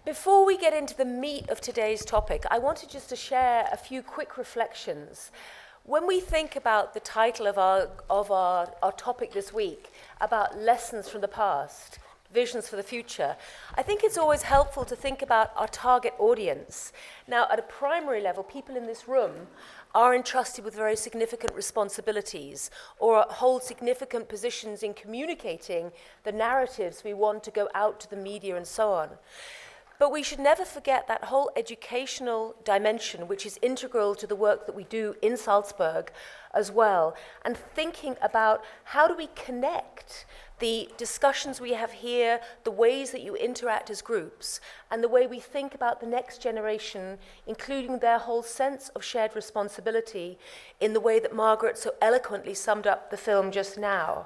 Before we get into the meat of today's topic, I wanted just to share a few quick reflections. When we think about the title of our topic this week, about lessons from the past, visions for the future, I think it's always helpful to think about our target audience. Now, at a primary level, people in this room are entrusted with very significant responsibilities or hold significant positions in communicating the narratives we want to go out to the media and so on. But we should never forget that whole educational dimension, which is integral to the work that we do in Salzburg as well, and thinking about how do we connect the discussions we have here, the ways that you interact as groups, and the way we think about the next generation, including their whole sense of shared responsibility in the way that Margaret so eloquently summed up the film just now.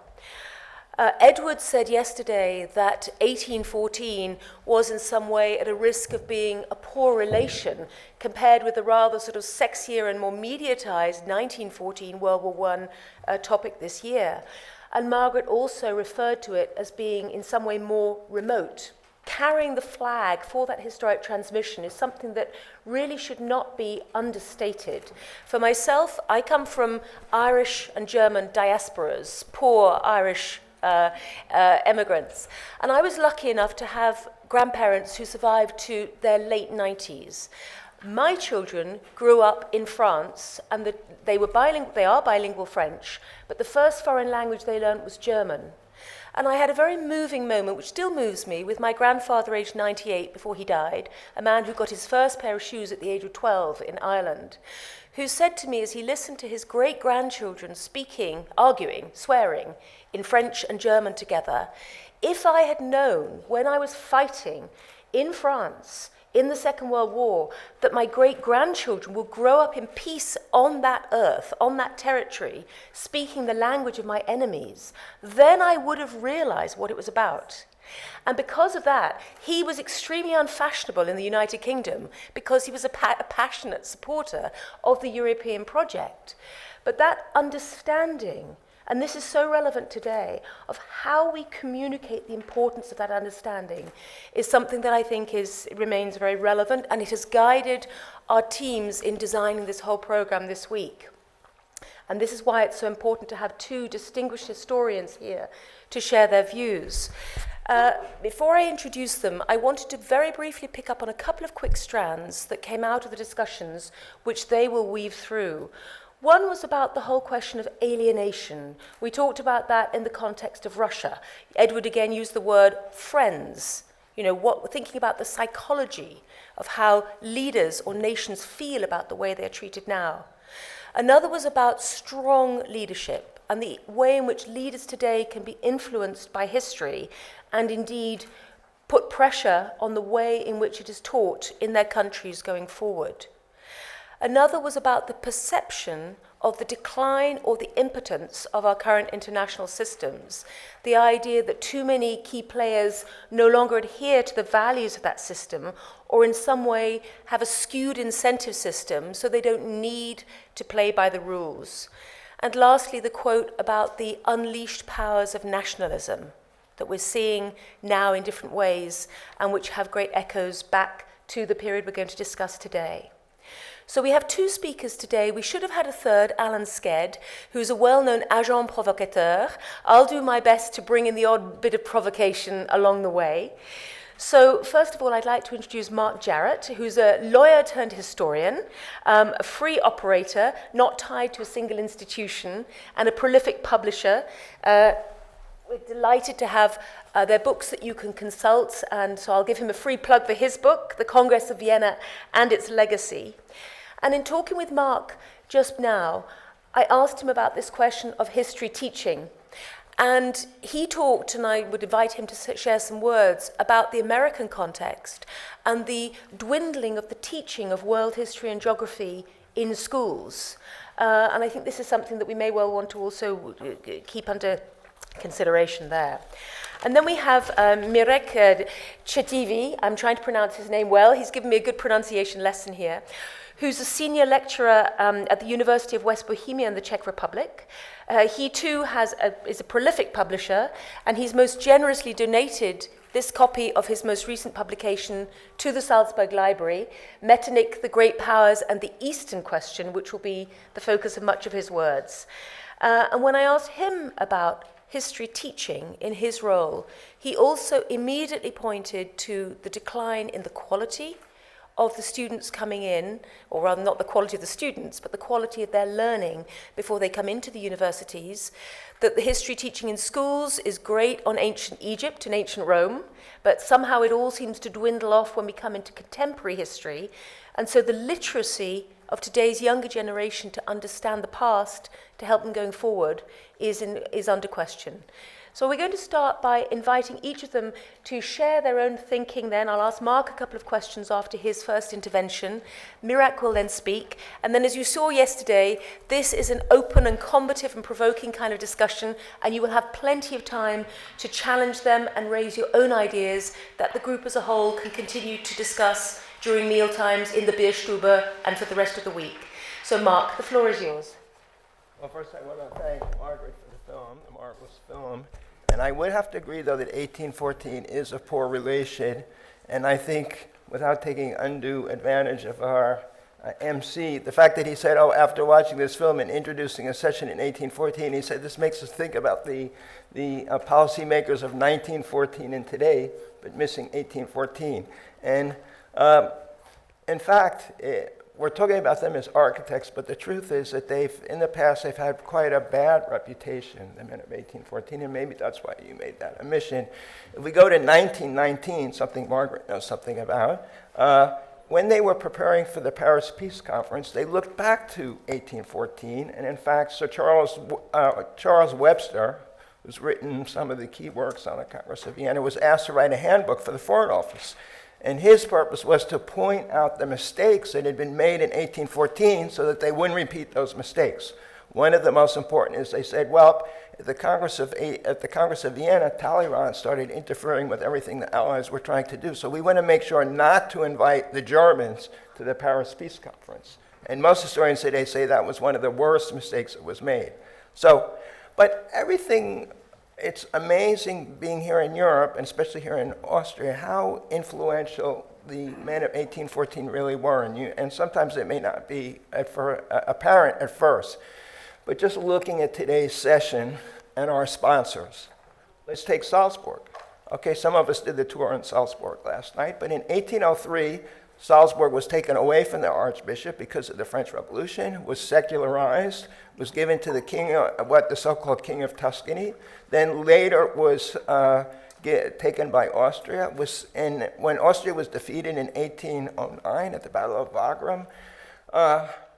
Edward said yesterday that 1814 was in some way at a risk of being a poor relation compared with the rather sort of sexier and more mediatized 1914 World War I topic this year. And Margaret also referred to it as being in some way more remote. Carrying the flag for that historic transmission is something that really should not be understated. For myself, I come from Irish and German diasporas, poor Irish immigrants. And I was lucky enough to have grandparents who survived to their late 90s. My children grew up in France, and they are bilingual French, but the first foreign language they learned was German. And I had a very moving moment, which still moves me, with my grandfather aged 98 before he died, a man who got his first pair of shoes at the age of 12 in Ireland, who said to me as he listened to his great-grandchildren speaking, arguing, swearing in French and German together, if I had known when I was fighting in France in the Second World War that my great-grandchildren would grow up in peace on that earth, on that territory, speaking the language of my enemies, then I would have realized what it was about. And because of that, he was extremely unfashionable in the United Kingdom because he was a passionate supporter of the European project. But that understanding, and this is so relevant today, of how we communicate the importance of that understanding is something that I think remains very relevant, and it has guided our teams in designing this whole program this week. And this is why it's so important to have two distinguished historians here to share their views. Before I introduce them, I wanted to very briefly pick up on a couple of quick strands that came out of the discussions which they will weave through. One was about the whole question of alienation. We talked about that in the context of Russia. Edward again used the word friends, thinking about the psychology of how leaders or nations feel about the way they're treated now. Another was about strong leadership and the way in which leaders today can be influenced by history and indeed put pressure on the way in which it is taught in their countries going forward. Another was about the perception of the decline or the impotence of our current international systems, the idea that too many key players no longer adhere to the values of that system or in some way have a skewed incentive system so they don't need to play by the rules. And lastly, the quote about the unleashed powers of nationalism that we're seeing now in different ways and which have great echoes back to the period we're going to discuss today. So we have two speakers today. We should have had a third, Alan Sked, who's a well-known agent provocateur. I'll do my best to bring in the odd bit of provocation along the way. So first of all, I'd like to introduce Mark Jarrett, who's a lawyer turned historian, a free operator, not tied to a single institution, and a prolific publisher. We're delighted to have their books that you can consult, and so I'll give him a free plug for his book, The Congress of Vienna and Its Legacy. And in talking with Mark just now, I asked him about this question of history teaching. And he talked, and I would invite him to share some words, about the American context and the dwindling of the teaching of world history and geography in schools. And I think this is something that we may well want to also keep under consideration there. And then we have Mirko Chivi. I'm trying to pronounce his name well. He's given me a good pronunciation lesson here. Who's a senior lecturer at the University of West Bohemia in the Czech Republic. He too is a prolific publisher, and he's most generously donated this copy of his most recent publication to the Salzburg Library, Metternich, the Great Powers and the Eastern Question, which will be the focus of much of his words. And when I asked him about history teaching in his role, he also immediately pointed to the decline in the quality of the students coming in, or rather not the quality of the students, but the quality of their learning before they come into the universities, that the history teaching in schools is great on ancient Egypt and ancient Rome, but somehow it all seems to dwindle off when we come into contemporary history. And so the literacy of today's younger generation to understand the past, to help them going forward, is under question. So we're going to start by inviting each of them to share their own thinking then. I'll ask Mark a couple of questions after his first intervention. Mirak will then speak. And then, as you saw yesterday, this is an open and combative and provoking kind of discussion, and you will have plenty of time to challenge them and raise your own ideas that the group as a whole can continue to discuss during meal times in the Bierstube and for the rest of the week. So Mark, the floor is yours. Well, first I want to thank Margaret for the film, the marvelous film. And I would have to agree, though, that 1814 is of poor relation. And I think, without taking undue advantage of our MC, the fact that he said, oh, after watching this film and introducing a session in 1814, he said, this makes us think about the policymakers of 1914 and today, but missing 1814. And in fact, we're talking about them as architects, but the truth is that in the past, they've had quite a bad reputation, the men of 1814, and maybe that's why you made that omission. If we go to 1919, something Margaret knows something about, when they were preparing for the Paris Peace Conference, they looked back to 1814, and in fact, Sir Charles Webster, who's written some of the key works on the Congress of Vienna, was asked to write a handbook for the Foreign Office. And his purpose was to point out the mistakes that had been made in 1814 so that they wouldn't repeat those mistakes. One of the most important is they said, well, at the Congress of Vienna, Talleyrand started interfering with everything the Allies were trying to do. So we want to make sure not to invite the Germans to the Paris Peace Conference. And most historians today say that was one of the worst mistakes that was made. So, but everything... It's amazing being here in Europe, and especially here in Austria, how influential the men of 1814 really were. And sometimes it may not be apparent at first. But just looking at today's session and our sponsors, let's take Salzburg. Okay, some of us did the tour in Salzburg last night, but in 1803, Salzburg was taken away from the archbishop because of the French Revolution, was secularized, was given to the king, the so-called King of Tuscany, then later was taken by Austria. When Austria was defeated in 1809 at the Battle of Wagram,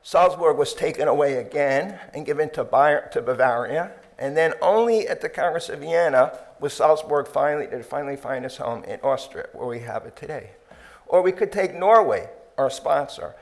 Salzburg was taken away again and given to Bavaria, and then only at the Congress of Vienna was Salzburg finally find its home in Austria, where we have it today. Or we could take Norway, our sponsor.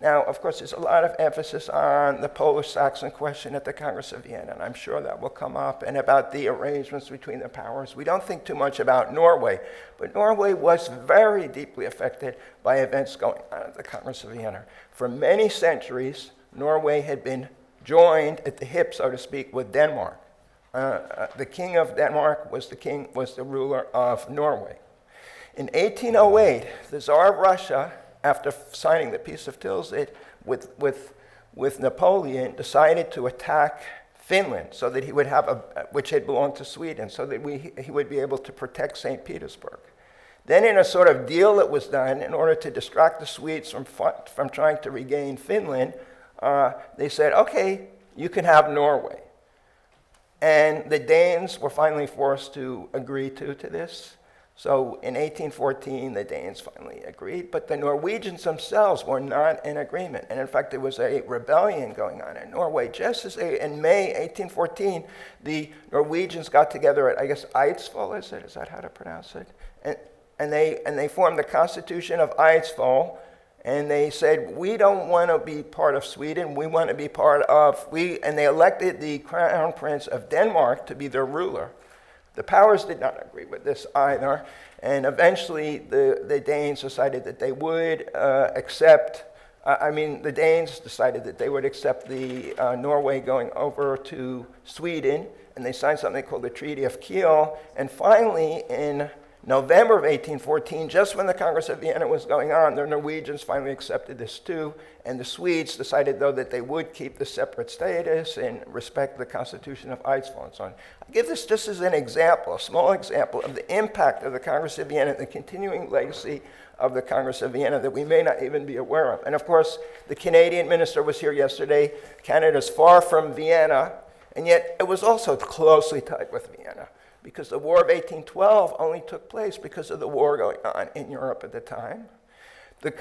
Now, of course, there's a lot of emphasis on the Polish-Saxon question at the Congress of Vienna, and I'm sure that will come up, and about the arrangements between the powers. We don't think too much about Norway, but Norway was very deeply affected by events going on at the Congress of Vienna. For many centuries, Norway had been joined at the hip, so to speak, with Denmark. The king of Denmark was the ruler of Norway. In 1808, the Tsar of Russia, after signing the Peace of Tilsit with Napoleon, decided to attack Finland so that he would have which had belonged to Sweden, so that he would be able to protect St. Petersburg. Then in a sort of deal that was done in order to distract the Swedes from trying to regain Finland, they said, okay, you can have Norway. And the Danes were finally forced to agree to this. So in 1814, the Danes finally agreed, but the Norwegians themselves were not in agreement. And in fact, there was a rebellion going on in Norway. Just as in May 1814, the Norwegians got together at, I guess, Eidsvoll, is that how to pronounce it? And they formed the Constitution of Eidsvoll, and they said, we don't want to be part of Sweden, we want to be part of, and they elected the Crown Prince of Denmark to be their ruler. The powers did not agree with this either, and eventually the Danes decided that they would the Danes decided that they would accept the Norway going over to Sweden, and they signed something called the Treaty of Kiel, and finally in November of 1814, just when the Congress of Vienna was going on, the Norwegians finally accepted this too, and the Swedes decided, though, that they would keep the separate status and respect the Constitution of Eidsvoll and so on. I give this just as an example, a small example of the impact of the Congress of Vienna, the continuing legacy of the Congress of Vienna that we may not even be aware of. And of course, the Canadian minister was here yesterday. Canada's far from Vienna, and yet it was also closely tied with Vienna, because the War of 1812 only took place because of the war going on in Europe at the time. The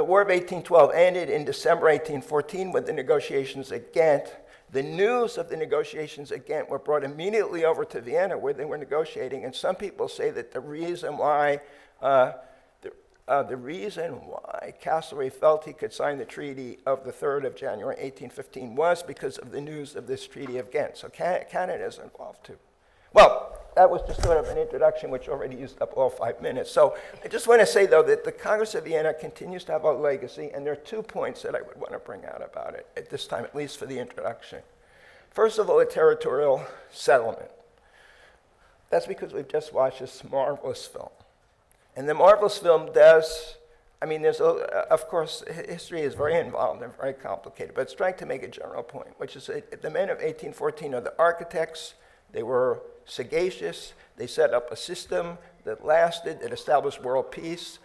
War of 1812 ended in December 1814 with the negotiations at Ghent. The news of the negotiations at Ghent were brought immediately over to Vienna, where they were negotiating, and some people say that the reason why Castlereagh felt he could sign the treaty of the 3rd of January 1815 was because of the news of this Treaty of Ghent. So Canada is involved too. Well, that was just sort of an introduction which already used up all 5 minutes. So I just want to say, though, that the Congress of Vienna continues to have a legacy, and there are 2 points that I would want to bring out about it at this time, at least for the introduction. First of all, a territorial settlement. That's because we've just watched this marvelous film. And the marvelous film does, of course, history is very involved and very complicated, but it's trying to make a general point, which is that the men of 1814 are the architects. They were sagacious. They set up a system that lasted, that established world peace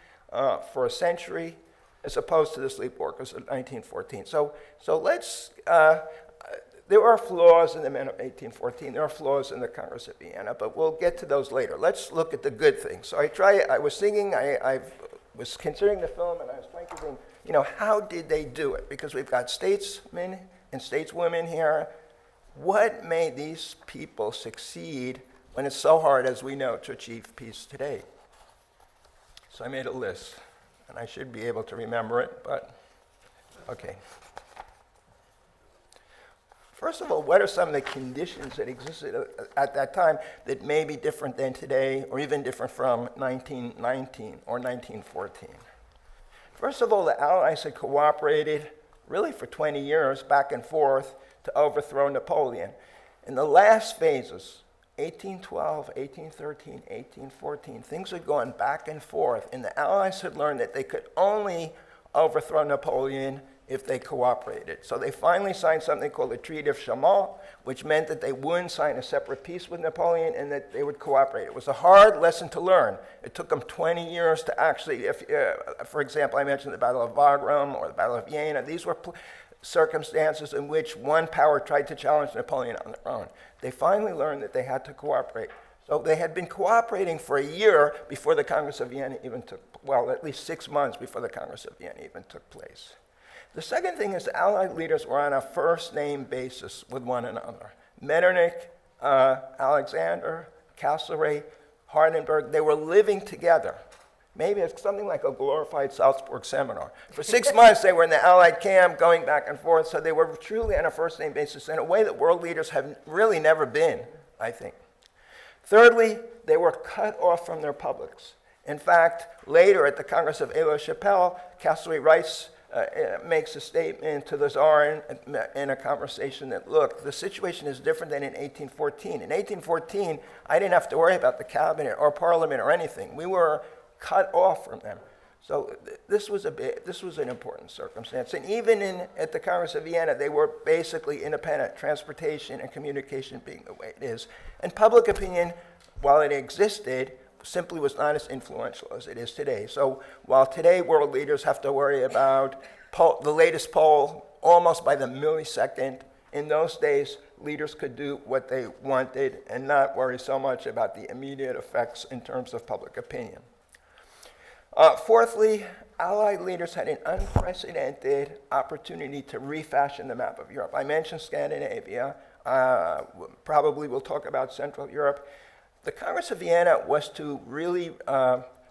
for a century, as opposed to the sleepwalkers of 1914. So let's, there are flaws in the men of 1814. There are flaws in the Congress of Vienna, but we'll get to those later. Let's look at the good things. So I was thinking, I was considering the film, and I was trying to think, how did they do it? Because we've got statesmen and stateswomen here. What made these people succeed when it's so hard, as we know, to achieve peace today? So I made a list, and I should be able to remember it, but okay. First of all, what are some of the conditions that existed at that time that may be different than today, or even different from 1919 or 1914? First of all, the Allies had cooperated really for 20 years, back and forth, to overthrow Napoleon. In the last phases, 1812, 1813, 1814, things had gone back and forth, and the Allies had learned that they could only overthrow Napoleon if they cooperated. So they finally signed something called the Treaty of Chaumont, which meant that they wouldn't sign a separate peace with Napoleon and that they would cooperate. It was a hard lesson to learn. It took them 20 years to actually, for example, I mentioned the Battle of Wagram or the Battle of Jena. These were circumstances in which one power tried to challenge Napoleon on their own. They finally learned that they had to cooperate. So they had been cooperating for a year before the Congress of Vienna even at least 6 months before the Congress of Vienna even took place. The second thing is the Allied leaders were on a first-name basis with one another. Metternich, Alexander, Castlereagh, Hardenberg, they were living together. Maybe it's something like a glorified Salzburg seminar. For 6 months, they were in the Allied camp, going back and forth, so they were truly on a first-name basis in a way that world leaders have really never been, I think. Thirdly, they were cut off from their publics. In fact, later at the Congress of Aix-la-Chapelle, Castlereagh makes a statement to the Tsar in a conversation that, look, the situation is different than in 1814. In 1814, I didn't have to worry about the cabinet or parliament or anything. We were cut off from them. So this was an important circumstance. And even at the Congress of Vienna, they were basically independent, transportation and communication being the way it is. And public opinion, while it existed, simply was not as influential as it is today. So while today world leaders have to worry about the latest poll almost by the millisecond, in those days, leaders could do what they wanted and not worry so much about the immediate effects in terms of public opinion. Fourthly, Allied leaders had an unprecedented opportunity to refashion the map of Europe. I mentioned Scandinavia. Probably we'll talk about Central Europe. The Congress of Vienna was to really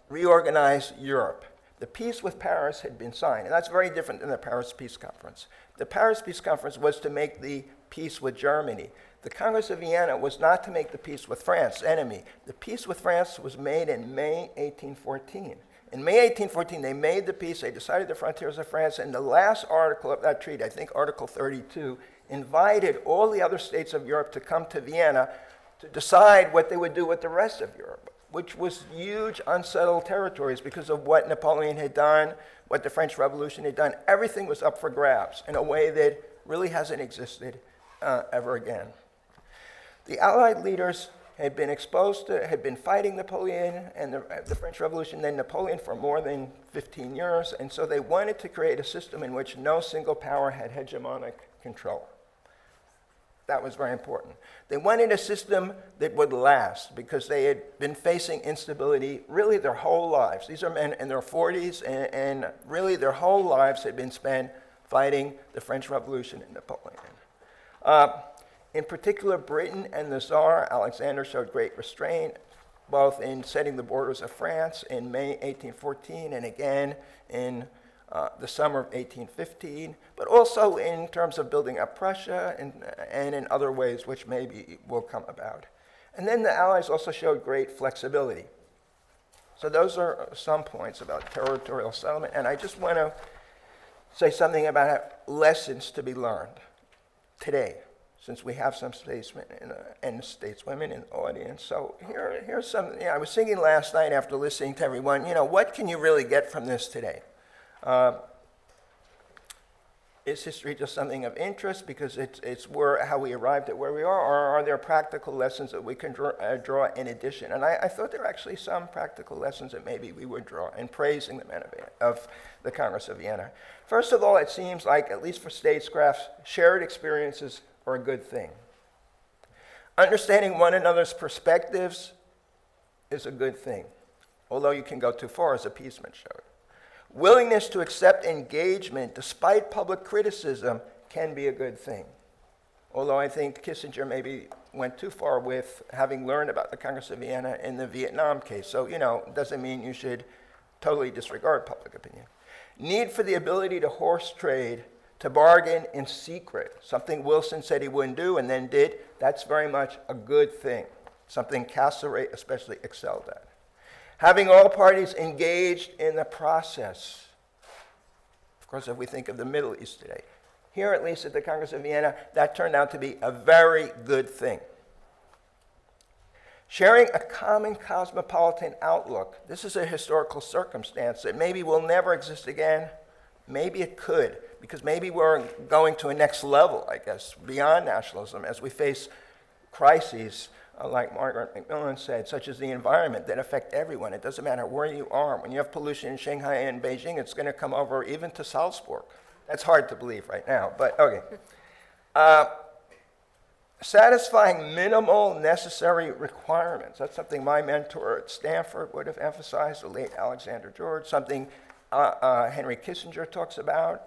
reorganize Europe. The peace with Paris had been signed, and that's very different than the Paris Peace Conference. The Paris Peace Conference was to make the peace with Germany. The Congress of Vienna was not to make the peace with France, enemy. The peace with France was made in May 1814. In May 1814, they made the peace, they decided the frontiers of France, and the last article of that treaty, I think Article 32, invited all the other states of Europe to come to Vienna to decide what they would do with the rest of Europe. which was huge unsettled territories because of what Napoleon had done, what the French Revolution had done. Everything was up for grabs in a way that really hasn't existed ever again. The Allied leaders had been fighting Napoleon and the French Revolution, then Napoleon for more than 15 years, and so they wanted to create a system in which no single power had hegemonic control. That was very important. They wanted a system that would last because they had been facing instability really their whole lives. These are men in their 40s, and really their whole lives had been spent fighting the French Revolution and Napoleon. In particular, Britain and the Tsar, Alexander, showed great restraint, both in setting the borders of France in May 1814 and again in the summer of 1815, but also in terms of building up Prussia and in other ways which maybe will come about. And then the Allies also showed great flexibility. So those are some points about territorial settlement, and I just want to say something about lessons to be learned today, since we have some statesmen and stateswomen in the audience. So here's some, I was thinking last night after listening to everyone, what can you really get from this today? Is history just something of interest because it's how we arrived at where we are, or are there practical lessons that we can draw in addition? And I thought there were actually some practical lessons that maybe we would draw in praising the men of the Congress of Vienna. First of all, it seems like, at least for statescrafts, shared experiences are a good thing. Understanding one another's perspectives is a good thing, although you can go too far, as appeasement showed. Willingness to accept engagement despite public criticism can be a good thing, although I think Kissinger maybe went too far with having learned about the Congress of Vienna in the Vietnam case. So, it doesn't mean you should totally disregard public opinion. Need for the ability to horse trade, to bargain in secret, something Wilson said he wouldn't do and then did. That's very much a good thing, something Castlereagh especially excelled at. Having all parties engaged in the process. Of course, if we think of the Middle East today, here at least at the Congress of Vienna, that turned out to be a very good thing. Sharing a common cosmopolitan outlook. This is a historical circumstance that maybe will never exist again. Maybe it could, because maybe we're going to a next level, I guess, beyond nationalism as we face crises, like Margaret McMillan said, such as the environment that affect everyone. It doesn't matter where you are. When you have pollution in Shanghai and Beijing, it's going to come over even to Salzburg. That's hard to believe right now, but okay. Satisfying minimal necessary requirements. That's something my mentor at Stanford would have emphasized, the late Alexander George, something Henry Kissinger talks about.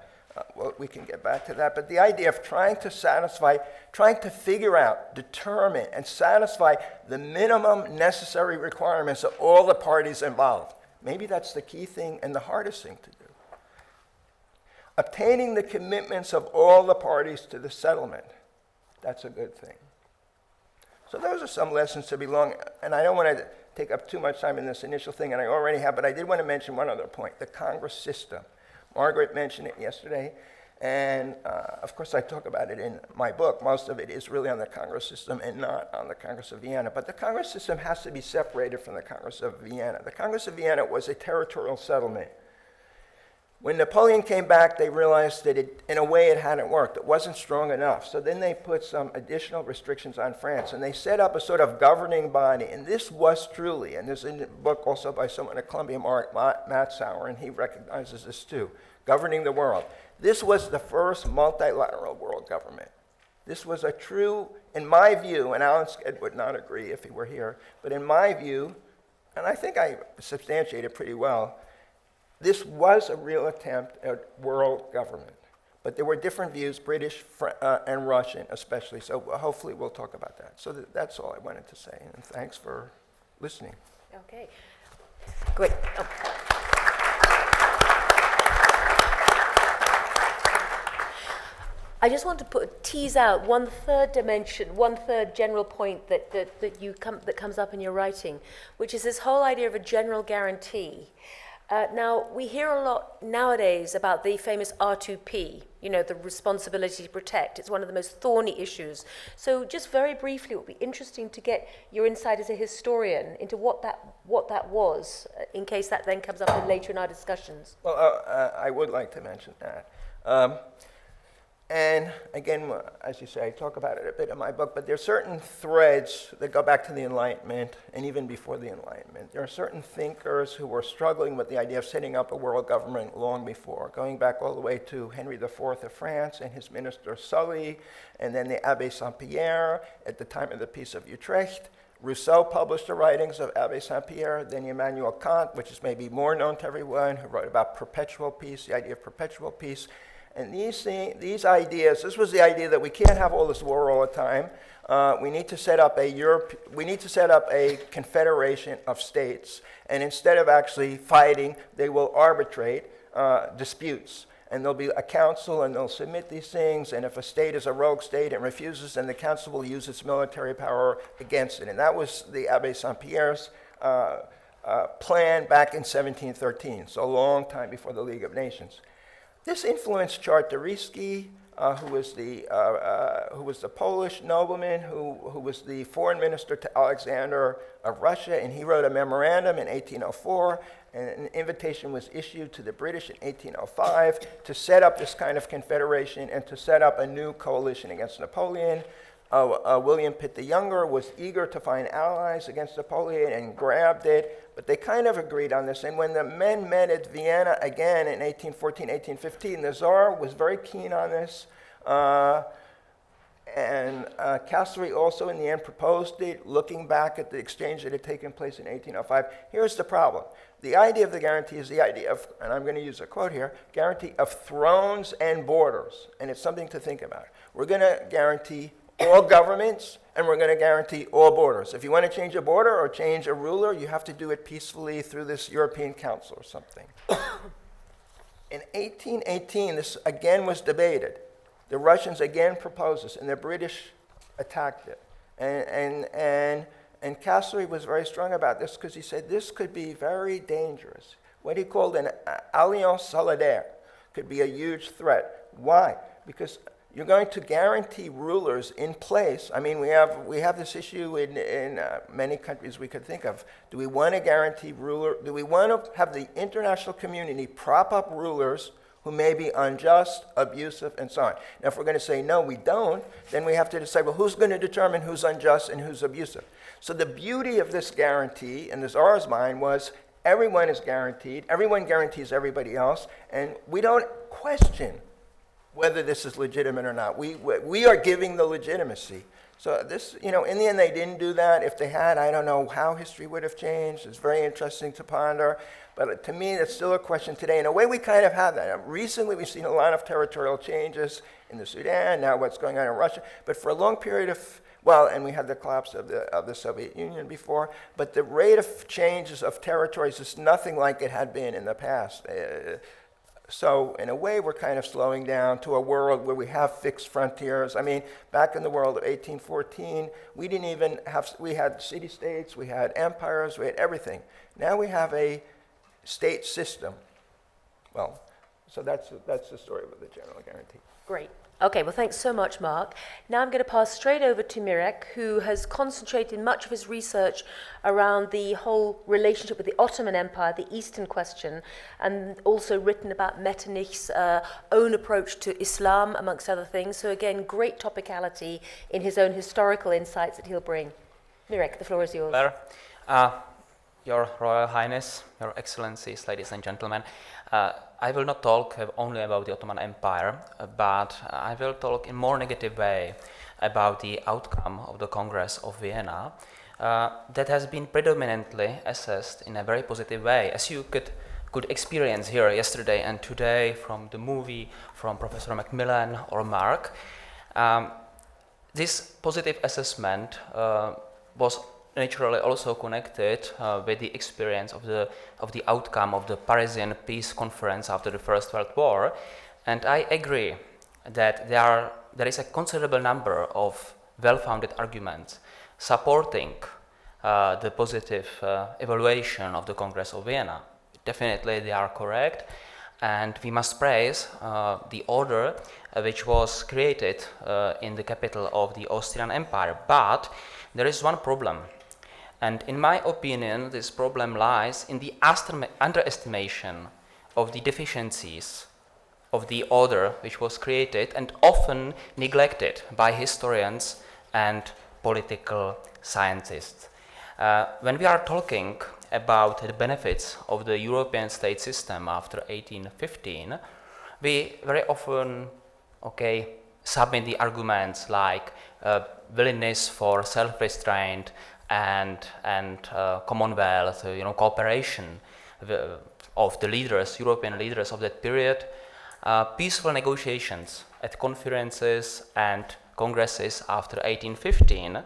Well, we can get back to that, but the idea of trying to figure out, determine, and satisfy the minimum necessary requirements of all the parties involved. Maybe that's the key thing and the hardest thing to do. Obtaining the commitments of all the parties to the settlement. That's a good thing. So those are some lessons to be learned, and I don't want to take up too much time in this initial thing, and I already have, but I did want to mention one other point, the Congress system. Margaret mentioned it yesterday, and of course I talk about it in my book. Most of it is really on the Congress system and not on the Congress of Vienna. But the Congress system has to be separated from the Congress of Vienna. The Congress of Vienna was a territorial settlement. When Napoleon came back, they realized that in a way it hadn't worked. It wasn't strong enough. So then they put some additional restrictions on France, and they set up a sort of governing body. And this was truly, and there's a book also by someone at Columbia, Mark Matsauer, and he recognizes this too, governing the world. This was the first multilateral world government. This was a true, in my view, and Alan Sked would not agree if he were here, but in my view, and I think I substantiate it pretty well, this was a real attempt at world government. But there were different views, British and Russian especially, so hopefully we'll talk about that. So that's all I wanted to say, and thanks for listening. Okay, great. Oh. I just want to tease out one third dimension, one third general point that comes up in your writing, which is this whole idea of a general guarantee. Now, we hear a lot nowadays about the famous R2P, the responsibility to protect. It's one of the most thorny issues. So just very briefly, it would be interesting to get your insight as a historian into what that was, in case that then comes up later in our discussions. Well, I would like to mention that. And again, as you say, I talk about it a bit in my book, but there are certain threads that go back to the Enlightenment and even before the Enlightenment. There are certain thinkers who were struggling with the idea of setting up a world government long before, going back all the way to Henry IV of France and his minister Sully, and then the Abbé Saint-Pierre at the time of the Peace of Utrecht. Rousseau published the writings of Abbé Saint-Pierre, then Immanuel Kant, which is maybe more known to everyone, who wrote about perpetual peace, the idea of perpetual peace. And these ideas, this was the idea that we can't have all this war all the time. We need to set up a confederation of states, and instead of actually fighting, they will arbitrate disputes. And there'll be a council, and they'll submit these things, and if a state is a rogue state and refuses, then the council will use its military power against it. And that was the Abbé Saint-Pierre's plan back in 1713, so a long time before the League of Nations. This influenced Czartoryski, who was the Polish nobleman, who was the foreign minister to Alexander of Russia, and he wrote a memorandum in 1804, and an invitation was issued to the British in 1805 to set up this kind of confederation and to set up a new coalition against Napoleon. William Pitt the Younger was eager to find allies against Napoleon and grabbed it, but they kind of agreed on this. And when the men met at Vienna again in 1814, 1815, the Tsar was very keen on this. And Castlereagh also in the end proposed it, looking back at the exchange that had taken place in 1805. Here's the problem. The idea of the guarantee is the idea of, and I'm going to use a quote here, guarantee of thrones and borders. And it's something to think about. We're going to guarantee all governments, and we're going to guarantee all borders. If you want to change a border or change a ruler, you have to do it peacefully through this European Council or something. In 1818, this again was debated. The Russians again proposed this, and the British attacked it. And Castlereagh was very strong about this because he said this could be very dangerous. What he called an alliance solidaire could be a huge threat. Why? Because you're going to guarantee rulers in place. I mean, we have this issue in many countries we could think of. Do we want to guarantee do we want to have the international community prop up rulers who may be unjust, abusive, and so on? Now, if we're going to say, no, we don't, then we have to decide, well, who's going to determine who's unjust and who's abusive? So the beauty of this guarantee, in the Tsar's mind, was everyone is guaranteed, everyone guarantees everybody else, and we don't question whether this is legitimate or not. We are giving the legitimacy. So this, in the end, they didn't do that. If they had, I don't know how history would have changed. It's very interesting to ponder. But to me, it's still a question today. In a way, we kind of have that. Recently, we've seen a lot of territorial changes in the Sudan, now what's going on in Russia. But for a long period of, and we had the collapse of the Soviet Union before, but the rate of changes of territories is nothing like it had been in the past. So in a way, we're kind of slowing down to a world where we have fixed frontiers. I mean, back in the world of 1814, we had city-states, we had empires, we had everything. Now we have a state system. Well, so that's the story with the general guarantee. Great. Okay, well, thanks so much, Mark. Now I'm going to pass straight over to Mirek, who has concentrated much of his research around the whole relationship with the Ottoman Empire, the Eastern question, and also written about Metternich's own approach to Islam, amongst other things. So again, great topicality in his own historical insights that he'll bring. Mirek, the floor is yours. Claire, Your Royal Highness, Your Excellencies, ladies and gentlemen, I will not talk only about the Ottoman Empire, but I will talk in more negative way about the outcome of the Congress of Vienna that has been predominantly assessed in a very positive way, as you could experience here yesterday and today from the movie, from Professor Macmillan or Mark. This positive assessment was naturally also connected with the experience of the outcome of the Parisian Peace Conference after the First World War, and I agree that there is a considerable number of well-founded arguments supporting the positive evaluation of the Congress of Vienna. Definitely they are correct, And we must praise the order which was created in the capital of the Austrian Empire. But there is one problem. And in my opinion, this problem lies in the underestimation of the deficiencies of the order which was created and often neglected by historians and political scientists. When we are talking about the benefits of the European state system after 1815, we very often submit the arguments like willingness for self-restraint and commonwealth, cooperation of the leaders, European leaders of that period, peaceful negotiations at conferences and congresses after 1815,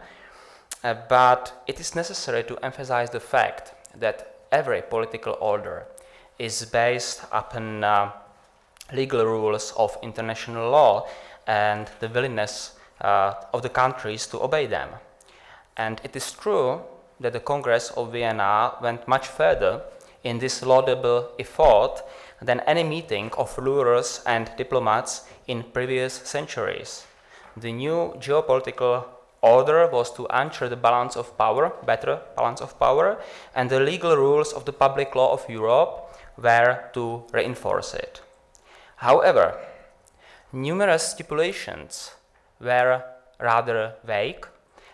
but it is necessary to emphasize the fact that every political order is based upon legal rules of international law and the willingness of the countries to obey them. And it is true that the Congress of Vienna went much further in this laudable effort than any meeting of rulers and diplomats in previous centuries. The new geopolitical order was to ensure the balance of power, better balance of power, and the legal rules of the public law of Europe were to reinforce it. However, numerous stipulations were rather vague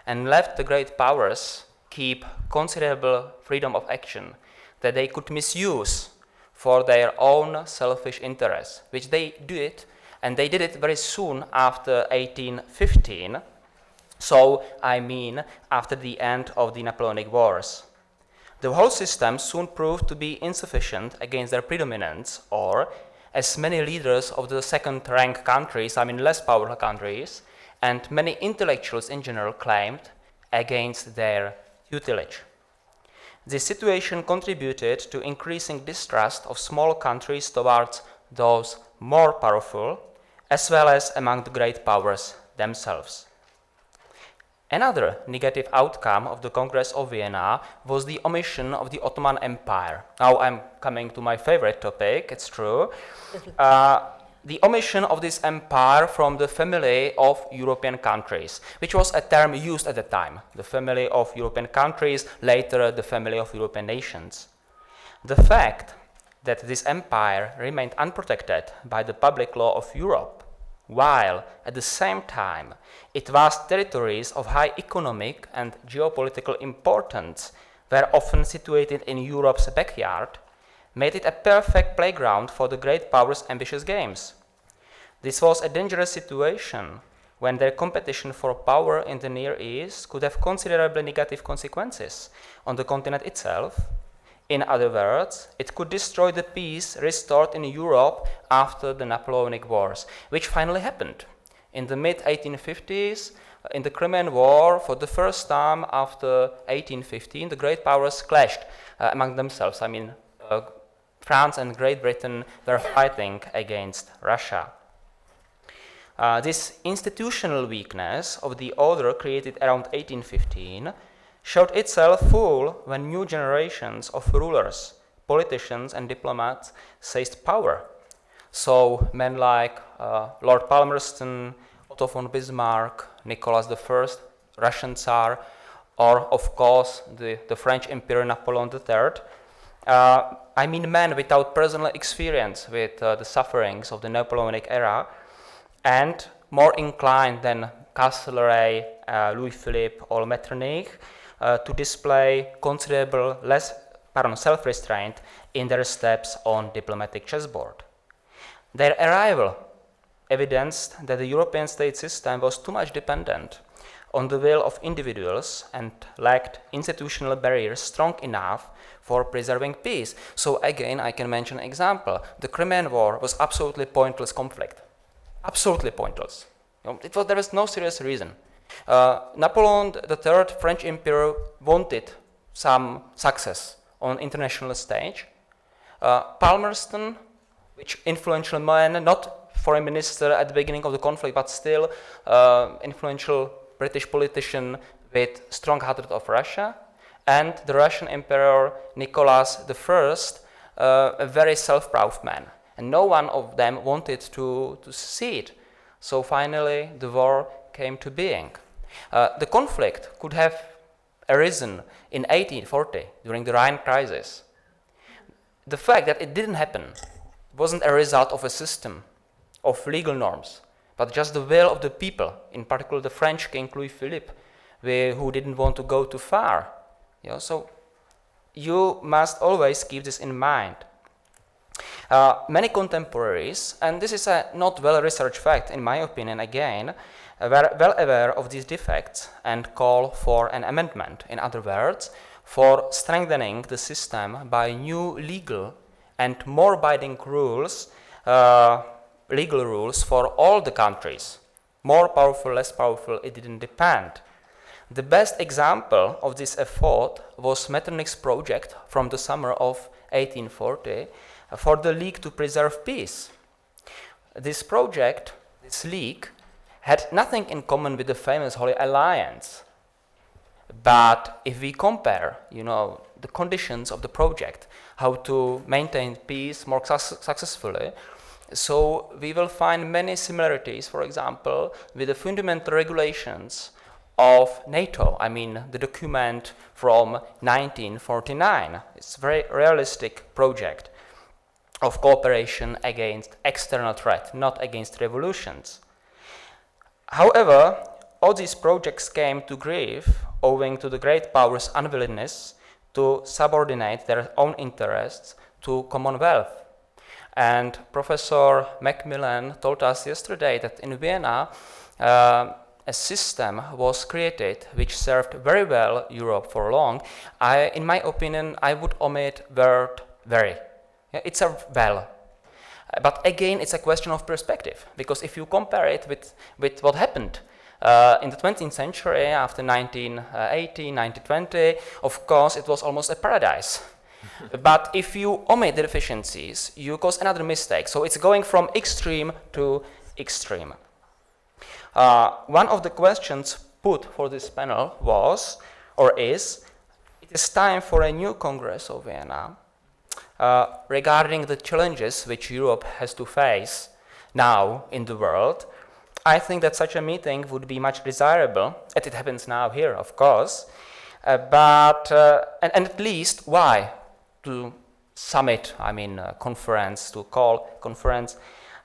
and left the great powers keep considerable freedom of action that they could misuse for their own selfish interests, which they did, and they did it very soon after 1815, so I mean after the end of the Napoleonic Wars. The whole system soon proved to be insufficient against their predominance, or, as many leaders of the second-rank countries, less powerful countries, and many intellectuals in general claimed, against their tutelage. This situation contributed to increasing distrust of small countries towards those more powerful, as well as among the great powers themselves. Another negative outcome of the Congress of Vienna was the omission of the Ottoman Empire. Now I'm coming to my favorite topic, it's true. The omission of this empire from the family of European countries, which was a term used at the time, the family of European countries, later the family of European nations. The fact that this empire remained unprotected by the public law of Europe, while at the same time its vast territories of high economic and geopolitical importance were often situated in Europe's backyard, made it a perfect playground for the great powers' ambitious games. This was a dangerous situation when their competition for power in the Near East could have considerably negative consequences on the continent itself. In other words, it could destroy the peace restored in Europe after the Napoleonic Wars, which finally happened. In the mid-1850s, in the Crimean War, for the first time after 1815, the great powers clashed among themselves. France and Great Britain were fighting against Russia. This institutional weakness of the order created around 1815 showed itself full when new generations of rulers, politicians and diplomats seized power. So men like Lord Palmerston, Otto von Bismarck, Nicholas I, Russian Tsar, or of course the French Emperor Napoleon III, men without personal experience with the sufferings of the Napoleonic era, and more inclined than Castlereagh, Louis Philippe, or Metternich to display considerable self-restraint in their steps on diplomatic chessboard. Their arrival evidenced that the European state system was too much dependent on the will of individuals and lacked institutional barriers strong enough for preserving peace. So again, I can mention an example. The Crimean War was absolutely pointless conflict. Absolutely pointless. There was no serious reason. Napoleon III, French Emperor, wanted some success on international stage. Palmerston, which influential man, not foreign minister at the beginning of the conflict, but still influential British politician with strong hatred of Russia, and the Russian Emperor Nicholas I, a very self-proud man. and no one of them wanted to see it. So finally, the war came to being. The conflict could have arisen in 1840 during the Rhine crisis. The fact that it didn't happen wasn't a result of a system of legal norms, but just the will of the people, in particular the French King Louis Philippe, who didn't want to go too far. So you must always keep this in mind. Many contemporaries, and this is a not well-researched fact in my opinion again, were well aware of these defects and call for an amendment. In other words, for strengthening the system by new legal and more binding rules, legal rules for all the countries. More powerful, less powerful, it didn't depend. The best example of this effort was Metternich's project from the summer of 1840 for the League to Preserve Peace. This project, this league, had nothing in common with the famous Holy Alliance. But if we compare, the conditions of the project, how to maintain peace more successfully, so we will find many similarities, for example, with the fundamental regulations of NATO. I mean, the document from 1949. It's a very realistic project of cooperation against external threat, not against revolutions. However, all these projects came to grief owing to the great powers' unwillingness to subordinate their own interests to Commonwealth. And Professor Macmillan told us yesterday that in Vienna, a system was created which served very well Europe for long. In my opinion, I would omit word very. It served well. But again, it's a question of perspective, because if you compare it with what happened in the 20th century after 1918, 1920, of course, it was almost a paradise. But if you omit the deficiencies, you cause another mistake. So it's going from extreme to extreme. One of the questions put for this panel was, or is, it is time for a new Congress of Vienna regarding the challenges which Europe has to face now in the world. I think that such a meeting would be much desirable, and it happens now here, of course, but at least why to summit, conference, to call conference,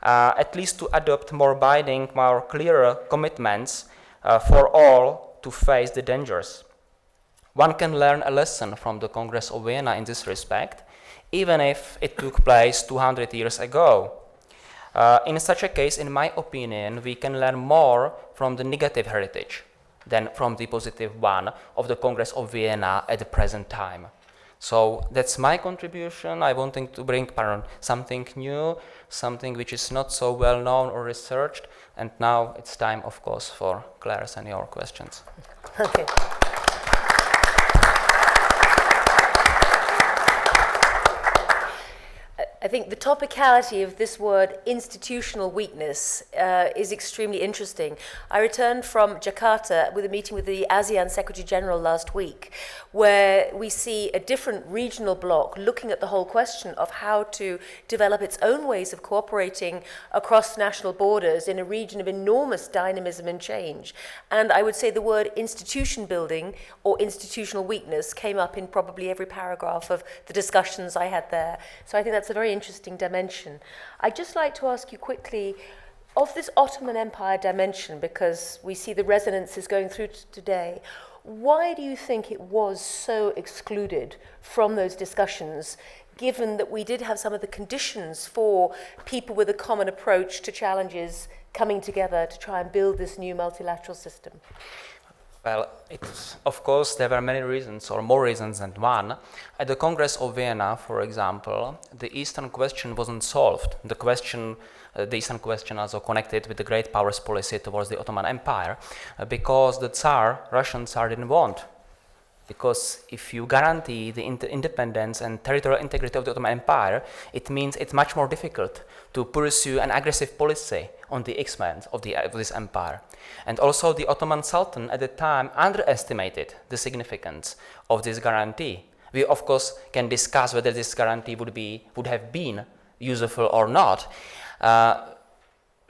at least to adopt more binding, more clearer commitments for all to face the dangers. One can learn a lesson from the Congress of Vienna in this respect, even if it took place 200 years ago. In such a case, in my opinion, we can learn more from the negative heritage than from the positive one of the Congress of Vienna at the present time. So that's my contribution. I wanted to bring something new, something which is not so well known or researched. And now it's time, of course, for Clare's and your questions. Okay. I think the topicality of this word, institutional weakness, is extremely interesting. I returned from Jakarta with a meeting with the ASEAN Secretary General last week, where we see a different regional bloc looking at the whole question of how to develop its own ways of cooperating across national borders in a region of enormous dynamism and change. And I would say the word institution building or institutional weakness came up in probably every paragraph of the discussions I had there. So I think that's a very interesting dimension. I'd just like to ask you quickly of this Ottoman Empire dimension, because we see the resonances going through today. Why do you think it was so excluded from those discussions, given that we did have some of the conditions for people with a common approach to challenges coming together to try and build this new multilateral system? Well, of course, there were many reasons, or more reasons than one. At the Congress of Vienna, for example, the Eastern question wasn't solved. The Eastern question also connected with the great powers policy towards the Ottoman Empire, because the Russian Tsar didn't want. Because if you guarantee the independence and territorial integrity of the Ottoman Empire, it means it's much more difficult to pursue an aggressive policy on the expense of this empire. And also the Ottoman Sultan at the time underestimated the significance of this guarantee. We of course can discuss whether this guarantee would have been useful or not.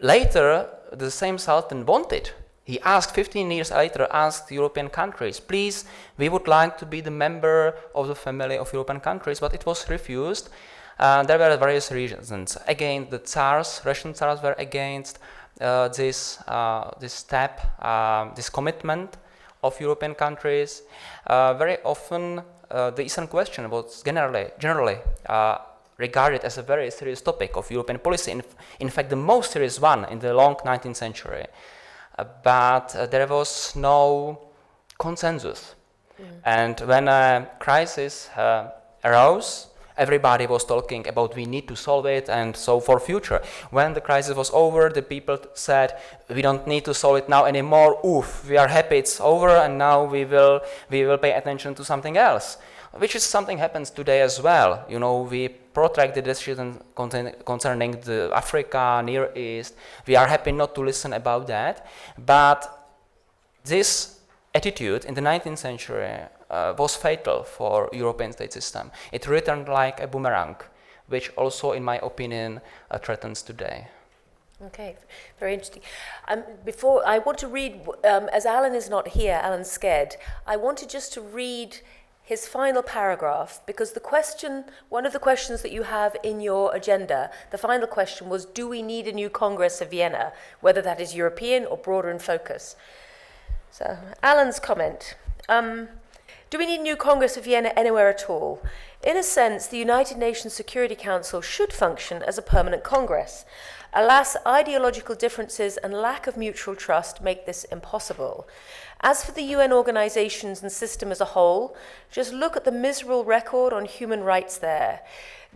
Later, the same Sultan wanted. He asked 15 years later, asked European countries, please, we would like to be the member of the family of European countries, but it was refused. There were various reasons. Again, the Tsars, Russian Tsars were against this step, this commitment of European countries. Very often, the Eastern question was generally regarded as a very serious topic of European policy. In fact, the most serious one in the long 19th century. But there was no consensus. And when a crisis arose, everybody was talking about we need to solve it and so for future. When the crisis was over, the people said we don't need to solve it now anymore. Oof, we are happy it's over and now we will pay attention to something else. Which is something happens today as well. You know, we protract the decision concerning the Africa, Near East. We are happy not to listen about that. But this attitude in the 19th century was fatal for European state system. It returned like a boomerang, which also, in my opinion, threatens today. Okay, very interesting. Before I want to read, as Alan is not here, Alan Sked, I wanted just to read his final paragraph, because one of the questions that you have in your agenda, the final question was, do we need a new Congress of Vienna, whether that is European or broader in focus? So, Alan's comment. Do we need a new Congress of Vienna anywhere at all? In a sense, the United Nations Security Council should function as a permanent Congress. Alas, ideological differences and lack of mutual trust make this impossible. As for the UN organizations and system as a whole, just look at the miserable record on human rights there.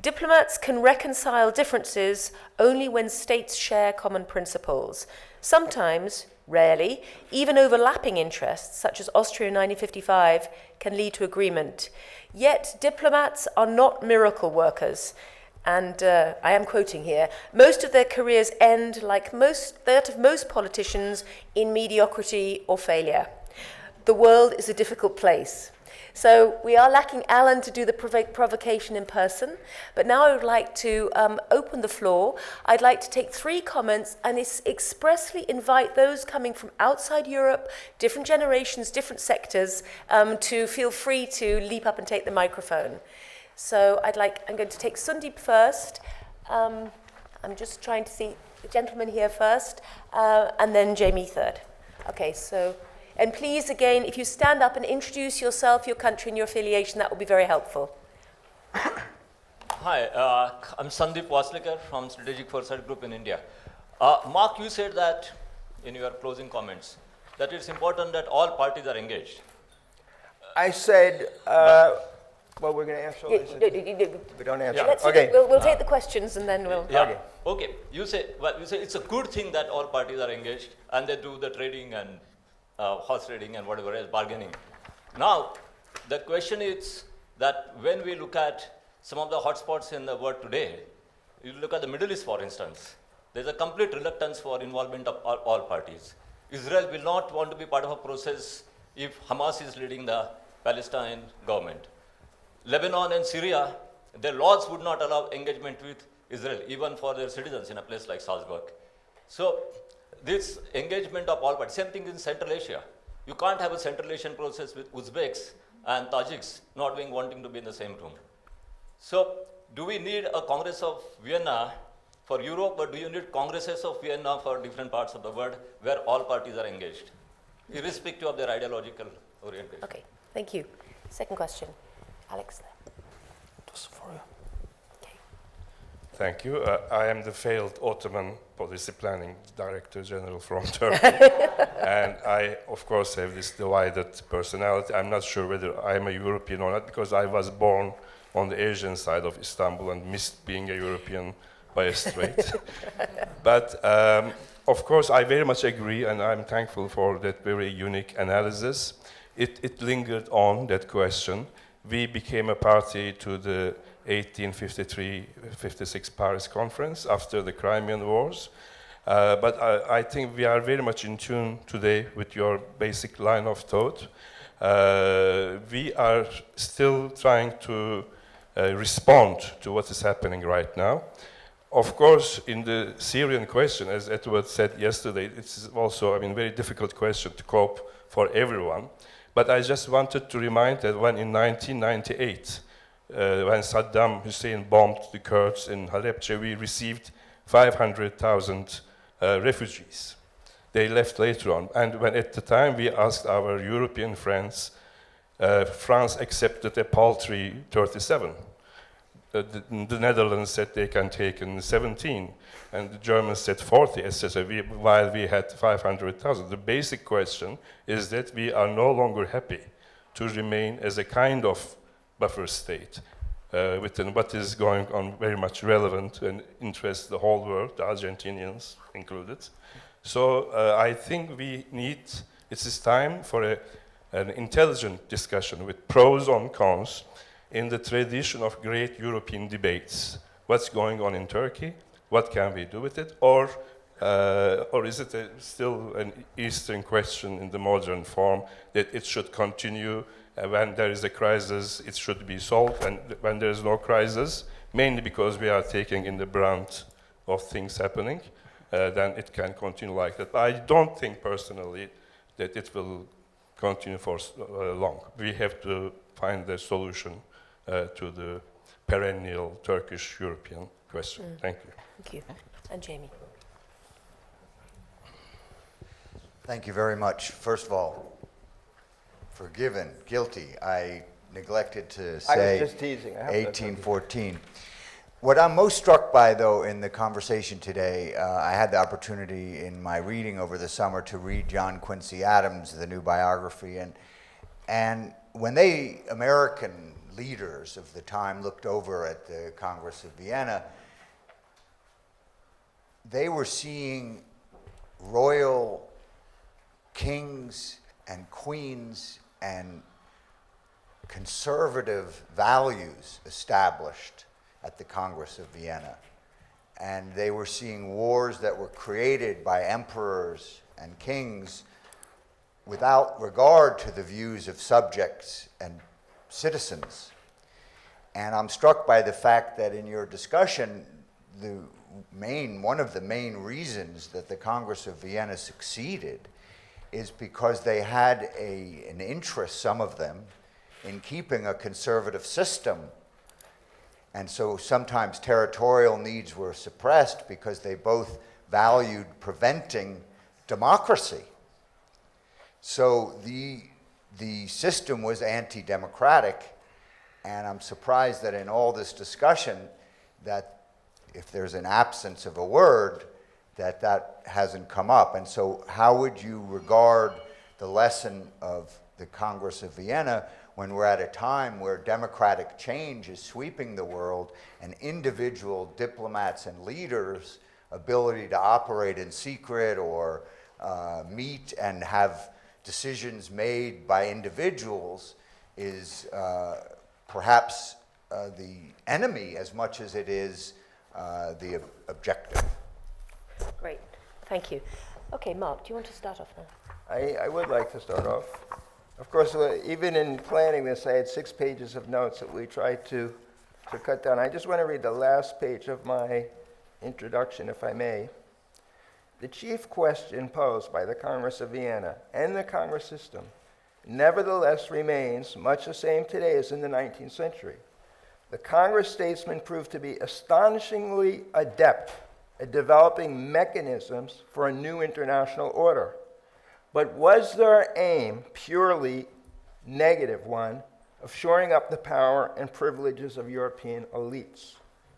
Diplomats can reconcile differences only when states share common principles. Sometimes, rarely, even overlapping interests, such as Austria in 1955, can lead to agreement. Yet diplomats are not miracle workers. And I am quoting here, most of their careers end, like that of most politicians, in mediocrity or failure. The world is a difficult place. So we are lacking Alan to do the provocation in person, but now I would like to open the floor. I'd like to take 3 comments and expressly invite those coming from outside Europe, different generations, different sectors, to feel free to leap up and take the microphone. So I'm going to take Sundeep first. I'm just trying to see the gentleman here first, and then Jamie third. Okay, so, and please again, if you stand up and introduce yourself, your country and your affiliation, that would be very helpful. Hi, I'm Sandeep Waslekar from Strategic Foresight Group in India. Mark, you said that in your closing comments, that it's important that all parties are engaged. I said, well, we're going to answer all this. We don't answer. Yeah. Okay. We'll take the questions and then we'll... Yeah. Okay. You say it's a good thing that all parties are engaged and they do the trading and horse trading and whatever else, bargaining. Now, the question is that when we look at some of the hotspots in the world today, you look at the Middle East, for instance, there's a complete reluctance for involvement of all parties. Israel will not want to be part of a process if Hamas is leading the Palestine government. Lebanon and Syria, their laws would not allow engagement with Israel, even for their citizens in a place like Salzburg. So this engagement of all parties, same thing in Central Asia. You can't have a Central Asian process with Uzbeks and Tajiks not wanting to be in the same room. So do we need a Congress of Vienna for Europe, or do you need Congresses of Vienna for different parts of the world where all parties are engaged, irrespective of their ideological orientation? Okay, thank you. Second question. Alex. It was for you. Okay. Thank you. I am the failed Ottoman Policy Planning Director General from Turkey. And I, of course, have this divided personality. I'm not sure whether I'm a European or not, because I was born on the Asian side of Istanbul and missed being a European by a strait. But, of course, I very much agree, and I'm thankful for that very unique analysis. It lingered on, that question. We became a party to the 1853-56 Paris Conference after the Crimean Wars. But I think we are very much in tune today with your basic line of thought. We are still trying to respond to what is happening right now. Of course, in the Syrian question, as Edward said yesterday, it's also, very difficult question to cope for everyone. But I just wanted to remind that when in 1998, when Saddam Hussein bombed the Kurds in Halep, we received 500,000 refugees. They left later on. And when at the time we asked our European friends, France accepted a paltry 37. The Netherlands said they can take in 17, and the Germans said 40, etc., while we had 500,000. The basic question is that we are no longer happy to remain as a kind of buffer state within what is going on very much relevant and interests the whole world, the Argentinians included. So I think it's time for an intelligent discussion with pros and cons in the tradition of great European debates. What's going on in Turkey? What can we do with it? Or is it still an Eastern question in the modern form that it should continue? When there is a crisis, it should be solved, and when there is no crisis, mainly because we are taking in the brunt of things happening, then it can continue like that. But I don't think personally that it will continue for long. We have to find a solution to the perennial Turkish-European question. Thank you. Thank you. And Jamie. Thank you very much. First of all, forgiven, guilty. I neglected to say I was just teasing. I have to- 1814. What I'm most struck by, though, in the conversation today, I had the opportunity in my reading over the summer to read John Quincy Adams, the new biography, and when American leaders of the time looked over at the Congress of Vienna, they were seeing royal kings and queens and conservative values established at the Congress of Vienna. And they were seeing wars that were created by emperors and kings without regard to the views of subjects and citizens. And I'm struck by the fact that in your discussion, one of the main reasons that the Congress of Vienna succeeded is because they had an interest, some of them, in keeping a conservative system. And so sometimes territorial needs were suppressed because they both valued preventing democracy. So the system was anti-democratic, and I'm surprised that in all this discussion that if there's an absence of a word, that hasn't come up. And so how would you regard the lesson of the Congress of Vienna when we're at a time where democratic change is sweeping the world and individual diplomats and leaders' ability to operate in secret or meet and have decisions made by individuals is perhaps the enemy as much as it is the objective. Great. Thank you. Okay, Mark, do you want to start off now? I would like to start off. Of course, even in planning this, I had 6 pages of notes that we tried to cut down. I just want to read the last page of my introduction, if I may. The chief question posed by the Congress of Vienna and the Congress system nevertheless remains much the same today as in the 19th century. The Congress statesmen proved to be astonishingly adept at developing mechanisms for a new international order. But was their aim purely negative one of shoring up the power and privileges of European elites?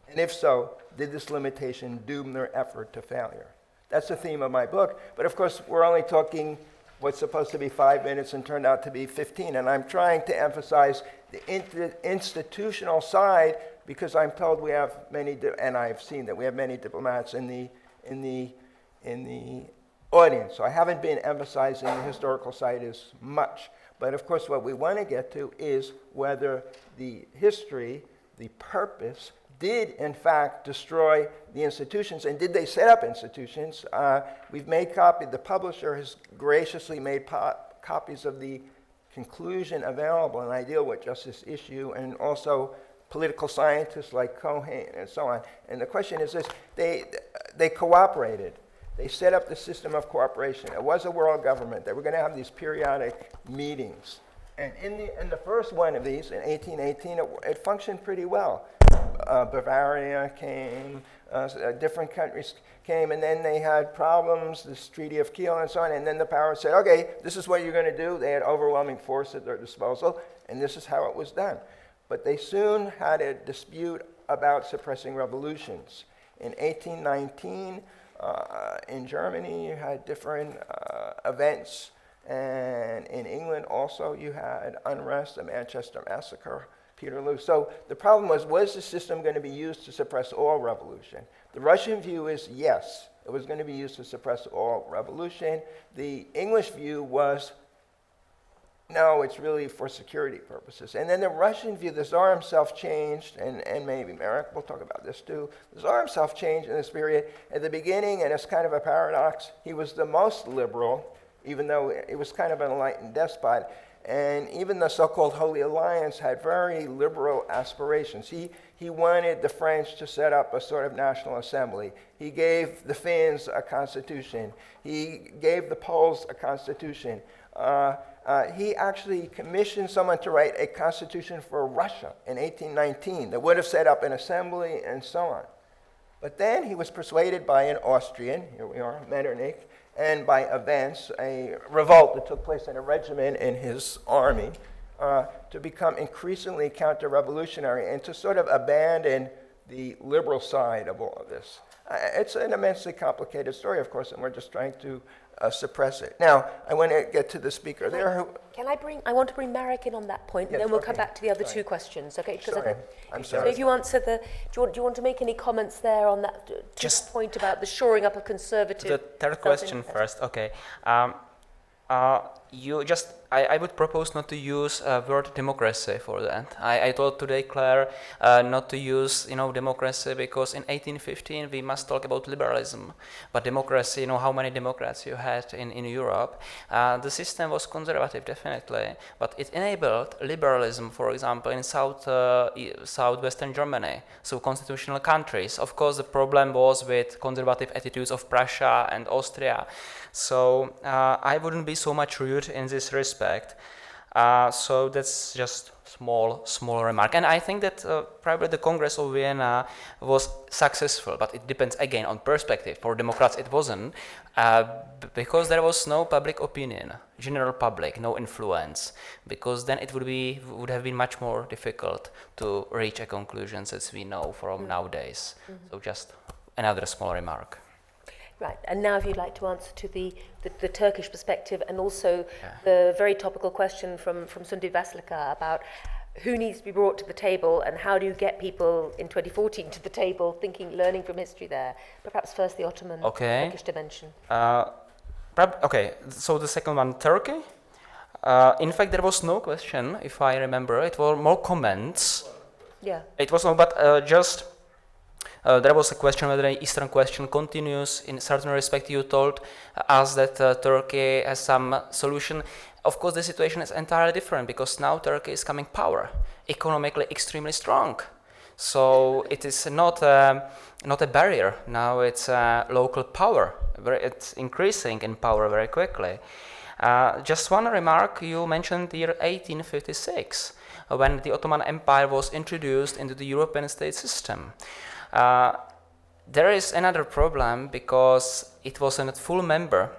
And if so, did this limitation doom their effort to failure? That's the theme of my book. But of course, we're only talking what's supposed to be 5 minutes and turned out to be 15. And I'm trying to emphasize the institutional side because I'm told we have many, and I've seen that we have many diplomats in the audience. So I haven't been emphasizing the historical side as much. But of course, what we want to get to is whether the history, the purpose, did in fact destroy the institutions, and did they set up institutions? We've made copies, the publisher has graciously made copies of the conclusion available, and I deal with just this issue, and also political scientists like Cohen and so on. And the question is this, they cooperated. They set up the system of cooperation. It was a world government. They were going to have these periodic meetings. And in the first one of these, in 1818, it functioned pretty well. Bavaria came, different countries came, and then they had problems, this Treaty of Kiel and so on, and then the powers said, okay, this is what you're going to do. They had overwhelming force at their disposal, and this is how it was done. But they soon had a dispute about suppressing revolutions. In 1819, in Germany, you had different events, and in England also you had unrest, the Manchester Massacre, Peterloo. So the problem was the system going to be used to suppress all revolution? The Russian view is yes, it was going to be used to suppress all revolution. The English view was no, it's really for security purposes. And then the Russian view, the Tsar himself changed, and maybe Merrick will talk about this too. The Tsar himself changed in this period. At the beginning, and it's kind of a paradox, he was the most liberal, even though it was kind of an enlightened despot. And even the so-called Holy Alliance had very liberal aspirations. He wanted the French to set up a sort of national assembly. He gave the Finns a constitution. He gave the Poles a constitution. He actually commissioned someone to write a constitution for Russia in 1819 that would have set up an assembly and so on. But then he was persuaded by an Austrian, here we are, Metternich, and by events, a revolt that took place in a regiment in his army, to become increasingly counter-revolutionary and to sort of abandon the liberal side of all of this. It's an immensely complicated story, of course, and we're just trying to suppress it. Now, I want to get to the speaker there. I want to bring Marek in on that point, Yes, and then we'll okay. come back to the other two questions, okay? 'Cause Sorry. I'm sorry. So if you answer do you want to make any comments there on that Just- point about the shoring up of conservative? The third question first. Okay. I would propose not to use word democracy for that. I told today, Claire, not to use democracy because in 1815 we must talk about liberalism. But democracy, how many democrats you had in Europe. The system was conservative, definitely, but it enabled liberalism, for example, in southwestern Germany, so constitutional countries. Of course, the problem was with conservative attitudes of Prussia and Austria. So I wouldn't be so much rude in this respect. So that's just small remark. And I think that probably the Congress of Vienna was successful, but it depends again on perspective. For Democrats it wasn't, because there was no public opinion, general public, no influence, because then it would have been much more difficult to reach a conclusion as we know from nowadays. So just another small remark. Right, and now if you'd like to answer to the Turkish perspective and also the very topical question from Sundi Vasilika about who needs to be brought to the table and how do you get people in 2014 to the table learning from history there. But perhaps first the Ottoman Turkish dimension. Okay, so the second one, Turkey. In fact, there was no question, if I remember. It were more comments. Yeah. It was no, but just... there was a question whether the Eastern question continues. In certain respect, you told us that Turkey has some solution. Of course, the situation is entirely different because now Turkey is coming power, economically extremely strong. So it is not a barrier. Now it's local power. It's increasing in power very quickly. Just one remark, you mentioned the year 1856, when the Ottoman Empire was introduced into the European state system. There is another problem because it wasn't a full member,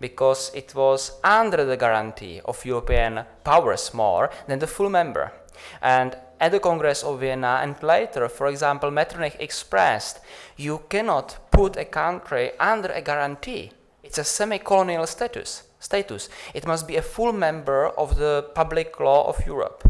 because it was under the guarantee of European powers more than the full member. And at the Congress of Vienna and later, for example, Metternich expressed, you cannot put a country under a guarantee. It's a semi-colonial status. It must be a full member of the public law of Europe.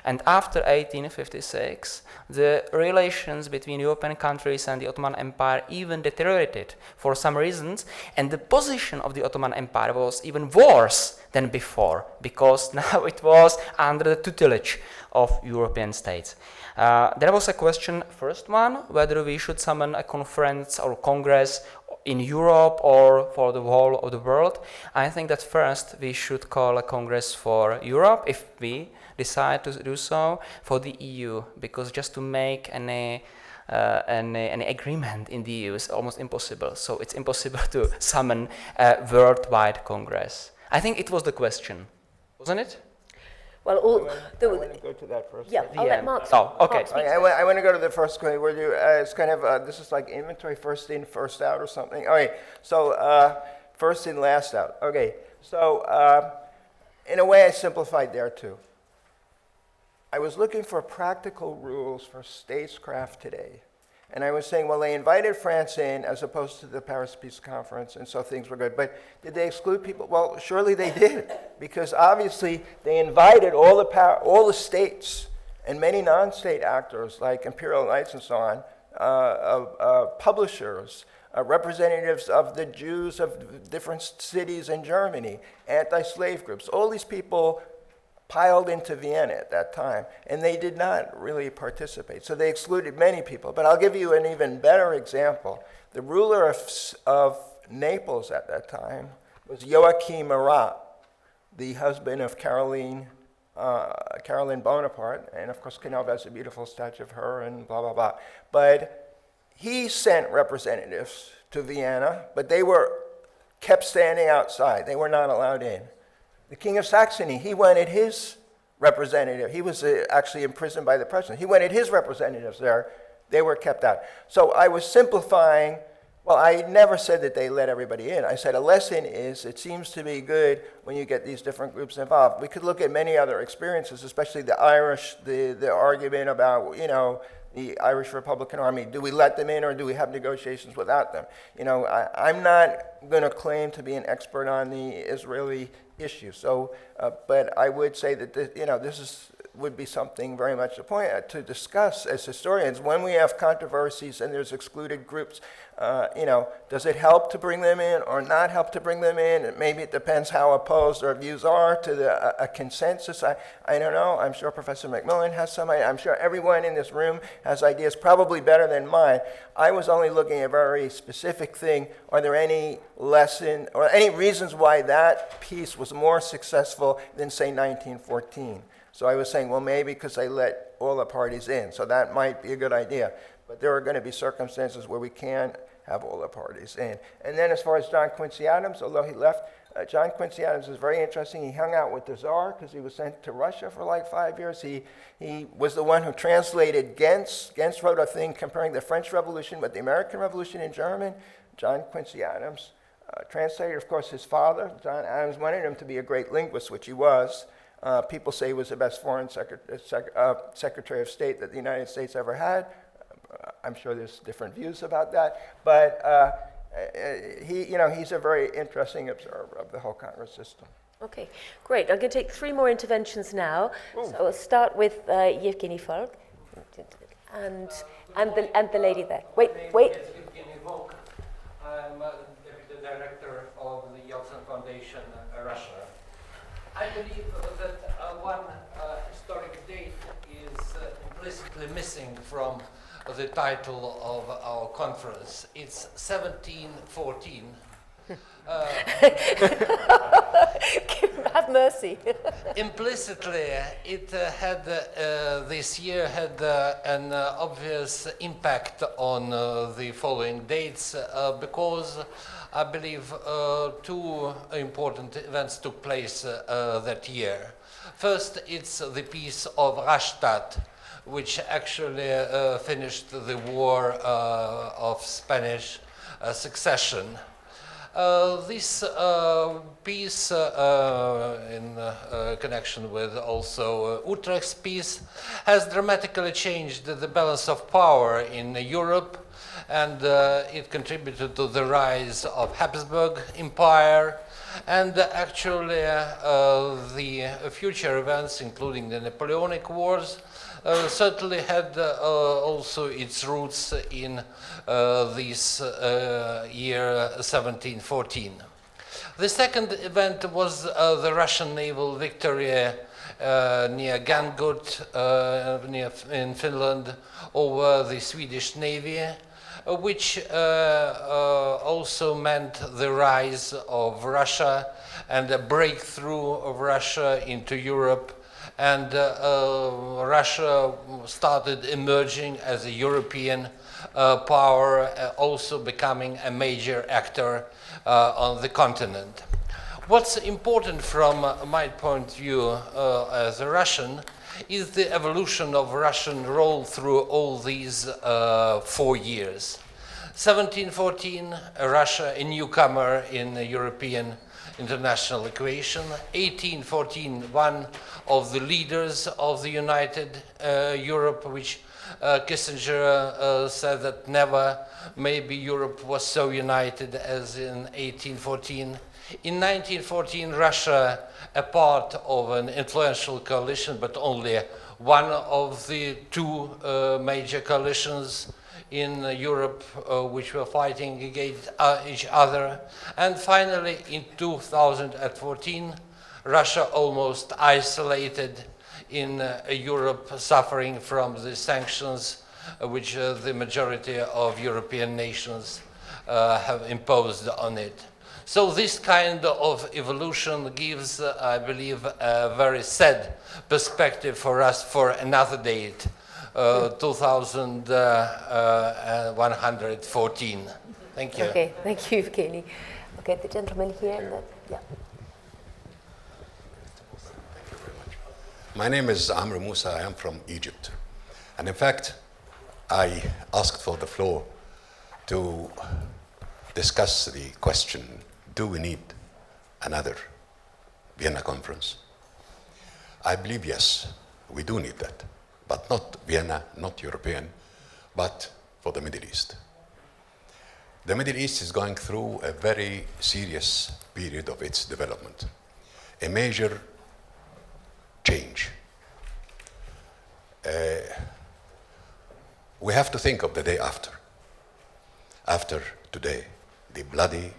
And after 1856, the relations between European countries and the Ottoman Empire even deteriorated for some reasons, and the position of the Ottoman Empire was even worse than before, because now it was under the tutelage of European states. There was a question, first one, whether we should summon a conference or congress in Europe or for the whole of the world. I think that first we should call a congress for Europe if we decide to do so for the EU, because just to make any agreement in the EU is almost impossible. So it's impossible to summon a worldwide Congress. I think it was the question, wasn't it? Well, I want to go to that first. yeah, I'll let Mark. Oh, okay. Mark speak. I want to go to the first question. Where you, it's kind of, this is like inventory, first in, first out or something. Okay, so first in, last out. Okay, so in a way I simplified there too. I was looking for practical rules for statecraft today. And I was saying, well, they invited France in as opposed to the Paris Peace Conference, and so things were good. But did they exclude people? Well, surely they did, because obviously they invited all the states and many non-state actors like Imperial Knights and so on, publishers, representatives of the Jews of different cities in Germany, anti-slave groups, all these people piled into Vienna at that time, and they did not really participate. So they excluded many people. But I'll give you an even better example. The ruler of Naples at that time was Joachim Murat, the husband of Caroline Bonaparte, and of course Canova has a beautiful statue of her and blah, blah, blah. But he sent representatives to Vienna, but they kept standing outside. They were not allowed in. The King of Saxony, he wanted his representative. He was actually imprisoned by the president. He wanted his representatives there. They were kept out. So I was simplifying. Well, I never said that they let everybody in. I said a lesson is it seems to be good when you get these different groups involved. We could look at many other experiences, especially the Irish, the argument about, the Irish Republican Army. Do we let them in or do we have negotiations without them? I'm not going to claim to be an expert on the Israeli issue. So, but I would say that this would be something very much a point to discuss as historians when we have controversies and there's excluded groups. Does it help to bring them in or not help to bring them in? Maybe it depends how opposed our views are to a consensus. I don't know. I'm sure Professor McMillan has some idea. I'm sure everyone in this room has ideas, probably better than mine. I was only looking at a very specific thing. Are there any lesson or any reasons why that piece was more successful than, say, 1914? So I was saying, well, maybe because they let all the parties in. So that might be a good idea. But there are going to be circumstances where we can have all the parties in. And then as far as John Quincy Adams, although he left, John Quincy Adams is very interesting. He hung out with the Tsar because he was sent to Russia for like 5 years. He was the one who translated Gens. Gens wrote a thing comparing the French Revolution with the American Revolution in German. John Quincy Adams translated, of course, his father. John Adams wanted him to be a great linguist, which he was. People say he was the best foreign secretary of state that the United States ever had. I'm sure there's different views about that, but he's a very interesting observer of the whole Congress system. Okay, great. I'm going to take 3 more interventions now. So we'll start with Yevgeny Falk and the lady there. Wait. Yevgeny Falk. I'm deputy director of the Yeltsin Foundation, Russia. I believe that one historic date is implicitly missing from the title of our conference. It's 1714. Have mercy. Implicitly, it had this year had an obvious impact on the following dates because I believe 2 important events took place that year. First, it's the Peace of Rastatt, which actually finished the war of Spanish succession. This peace, in connection with also Utrecht's peace, has dramatically changed the balance of power in Europe, and it contributed to the rise of Habsburg Empire, and actually the future events, including the Napoleonic Wars, certainly had also its roots in this year 1714. The second event was the Russian naval victory near Gangut in Finland over the Swedish Navy, which also meant the rise of Russia and a breakthrough of Russia into Europe and Russia started emerging as a European power, also becoming a major actor on the continent. What's important from my point of view as a Russian is the evolution of Russian role through all these 4 years. 1714, Russia a newcomer in the European international equation. 1814, one of the leaders of the United Europe, which Kissinger said that never maybe Europe was so united as in 1814. In 1914, Russia, a part of an influential coalition, but only one of the two major coalitions in Europe which were fighting against each other. And finally, in 2014, Russia almost isolated in Europe, suffering from the sanctions which the majority of European nations have imposed on it. So this kind of evolution gives, I believe, a very sad perspective for us for another date, 2114. Thank you. Okay, thank you, Evgeny. Okay, the gentleman here. And the, yeah. My name is Amr Musa. I am from Egypt. And in fact, I asked for the floor to discuss the question, do we need another Vienna conference? I believe yes, we do need that. But not Vienna, not European, but for the Middle East. The Middle East is going through a very serious period of its development, a major change. We have to think of the day after. After today, the bloody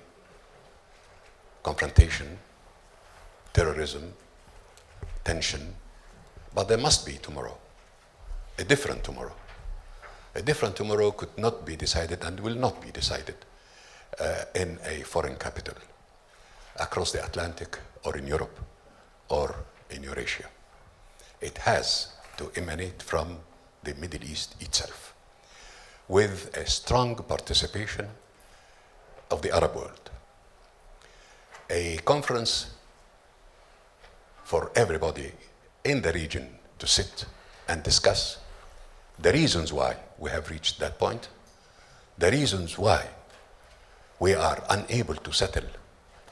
confrontation, terrorism, tension, but there must be tomorrow, a different tomorrow. A different tomorrow could not be decided and will not be decided in a foreign capital, across the Atlantic or in Europe or in Eurasia. It has to emanate from the Middle East itself, with a strong participation of the Arab world. A conference for everybody in the region to sit and discuss the reasons why we have reached that point, the reasons why we are unable to settle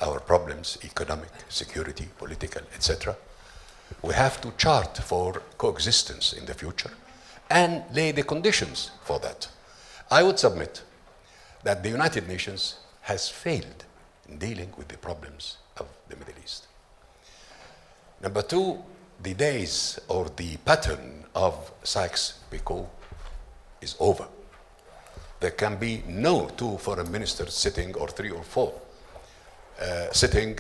our problems, economic, security, political, etc. We have to chart for coexistence in the future and lay the conditions for that. I would submit that the United Nations has failed in dealing with the problems of the Middle East. Number two, the days or the pattern of Sykes-Picot is over. There can be no two foreign ministers sitting, or three or four, sitting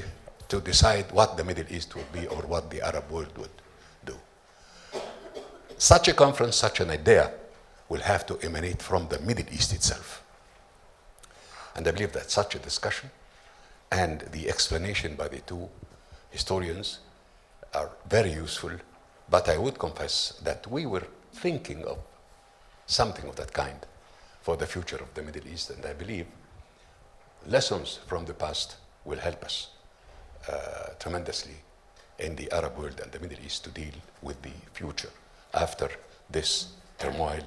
to decide what the Middle East would be or what the Arab world would do. Such a conference, such an idea, will have to emanate from the Middle East itself. And I believe that such a discussion and the explanation by the two historians are very useful, but I would confess that we were thinking of something of that kind for the future of the Middle East, and I believe lessons from the past will help us tremendously in the Arab world and the Middle East to deal with the future after this turmoil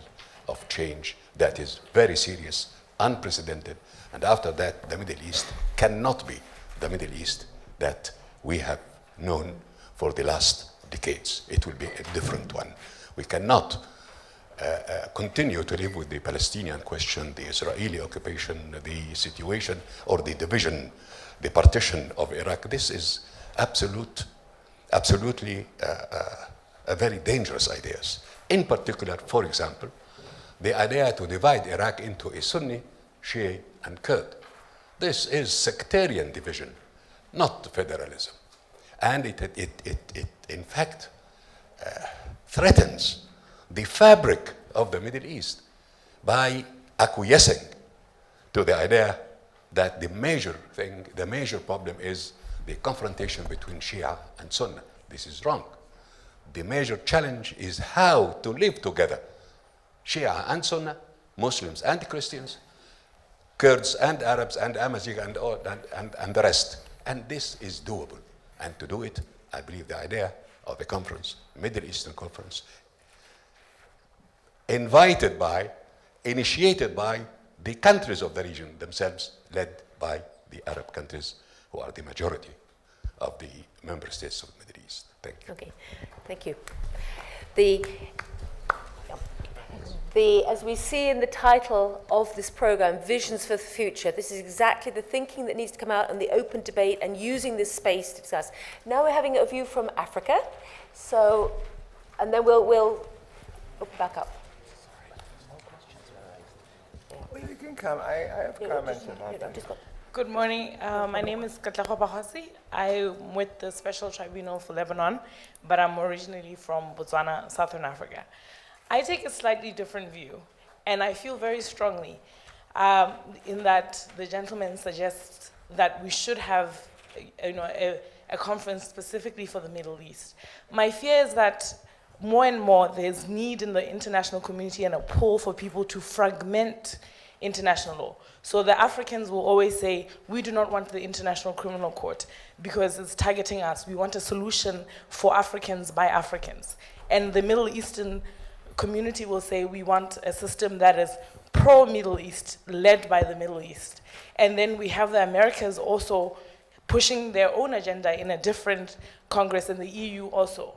of change that is very serious, unprecedented, and after that the Middle East cannot be the Middle East that we have known for the last decades. It will be a different one. We cannot continue to live with the Palestinian question, the Israeli occupation, the situation or the division, the partition of Iraq. This is absolutely a very dangerous idea. In particular, for example, the idea to divide Iraq into a Sunni, Shia, and Kurd. This is sectarian division, not federalism. And it in fact, threatens the fabric of the Middle East by acquiescing to the idea that the major thing, the major problem is the confrontation between Shia and Sunni. This is wrong. The major challenge is how to live together. Shia and Sunnah, Muslims and Christians, Kurds and Arabs and Amazigh and the rest. And this is doable. And to do it, I believe the idea of a conference, Middle Eastern Conference, initiated by the countries of the region themselves, led by the Arab countries, who are the majority of the member states of the Middle East. Thank you. Okay, thank you. As we see in the title of this program, Visions for the Future, this is exactly the thinking that needs to come out and the open debate and using this space to discuss. Now we're having a view from Africa, so, and then we'll open back up. Well, you can come. I have comments about that. Good morning. My name is Katlego Bahasi. I'm with the Special Tribunal for Lebanon, but I'm originally from Botswana, Southern Africa. I take a slightly different view, and I feel very strongly in that the gentleman suggests that we should have a conference specifically for the Middle East. My fear is that more and more there's need in the international community and a pull for people to fragment international law. So the Africans will always say, we do not want the International Criminal Court because it's targeting us. We want a solution for Africans by Africans. And the Middle Eastern community will say, we want a system that is pro-Middle East, led by the Middle East. And then we have the Americas also pushing their own agenda in a different Congress, and the EU also.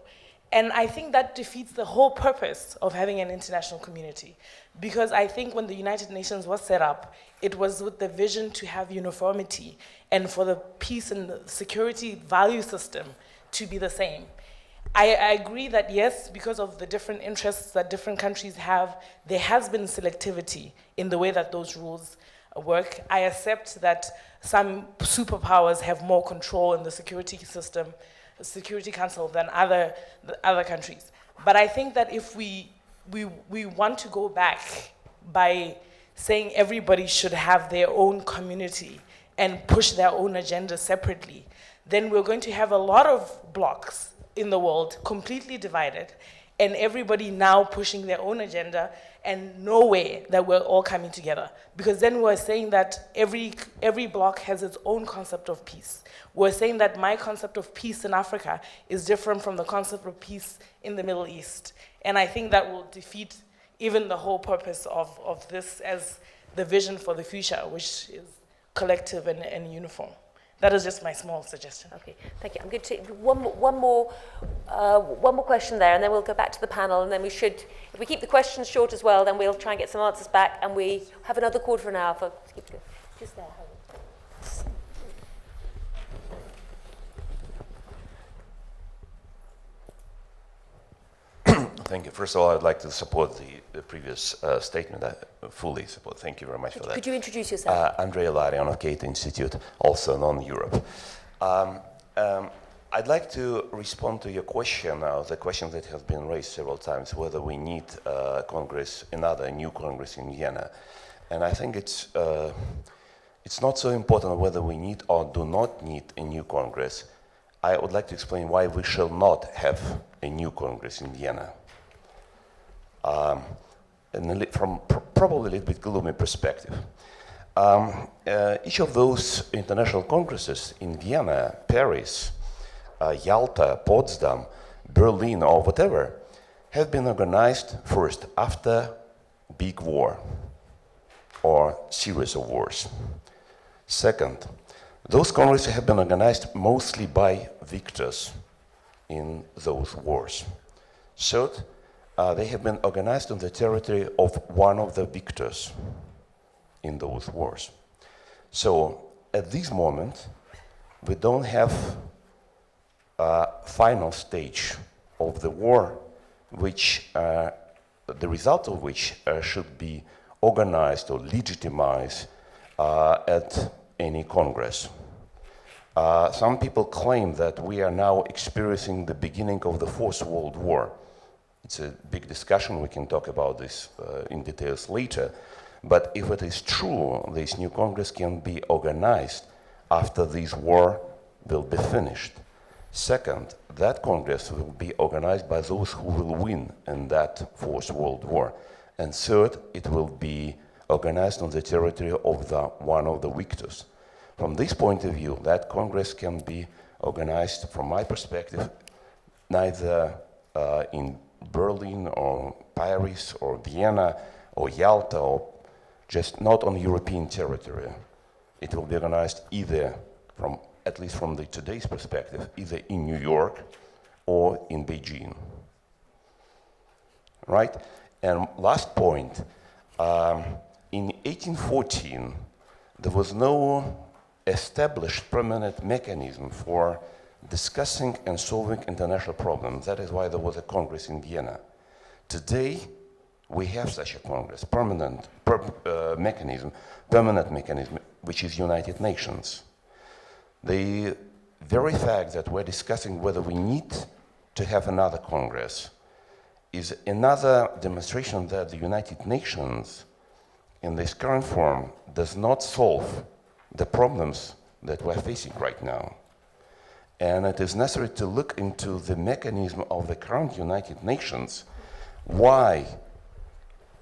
And I think that defeats the whole purpose of having an international community. Because I think when the United Nations was set up, it was with the vision to have uniformity and for the peace and the security value system to be the same. I agree that yes, because of the different interests that different countries have, there has been selectivity in the way that those rules work. I accept that some superpowers have more control in the security system, the Security Council, than other countries. But I think that if we want to go back by saying everybody should have their own community and push their own agenda separately, then we're going to have a lot of blocks in the world completely divided, and everybody now pushing their own agenda, and no way that we're all coming together. Because then we're saying that every bloc has its own concept of peace. We're saying that my concept of peace in Africa is different from the concept of peace in the Middle East. And I think that will defeat even the whole purpose of this as the vision for the future, which is collective and uniform. That is just my small suggestion. Okay, thank you. I'm going to take one more question there, and then we'll go back to the panel, and then we should, if we keep the questions short as well, then we'll try and get some answers back, and we have another quarter of an hour for just there. Thank you. First of all, I'd like to support the previous statement. I fully support. Thank you very much for that. Could you introduce yourself? Andrea Larian of Cato Institute, also non-Europe. I'd like to respond to your question now, the question that has been raised several times, whether we need another new Congress in Vienna. And I think it's not so important whether we need or do not need a new Congress. I would like to explain why we shall not have a new Congress in Vienna. From probably a little bit gloomy perspective. Each of those international congresses in Vienna, Paris, Yalta, Potsdam, Berlin, or whatever, have been organized first after big war or series of wars. Second, those congresses have been organized mostly by victors in those wars. Third, they have been organized on the territory of one of the victors in those wars. So at this moment, we don't have a final stage of the war, which the result of which should be organized or legitimized at any Congress. Some people claim that we are now experiencing the beginning of the Fourth World War. It's a big discussion. We can talk about this in details later. But if it is true, this new Congress can be organized after this war will be finished. Second, that Congress will be organized by those who will win in that Fourth World War. And third, it will be organized on the territory of one of the victors. From this point of view, that Congress can be organized, from my perspective, neither in Berlin or Paris or Vienna or Yalta, or just not on European territory. It will be organized either from, at least from today's perspective, either in New York or in Beijing. Right? And last point, in 1814, there was no established permanent mechanism for discussing and solving international problems. That is why there was a Congress in Vienna. Today, we have such a Congress, permanent mechanism, which is United Nations. The very fact that we're discussing whether we need to have another Congress is another demonstration that the United Nations, in this current form, does not solve the problems that we're facing right now. And it is necessary to look into the mechanism of the current United Nations, why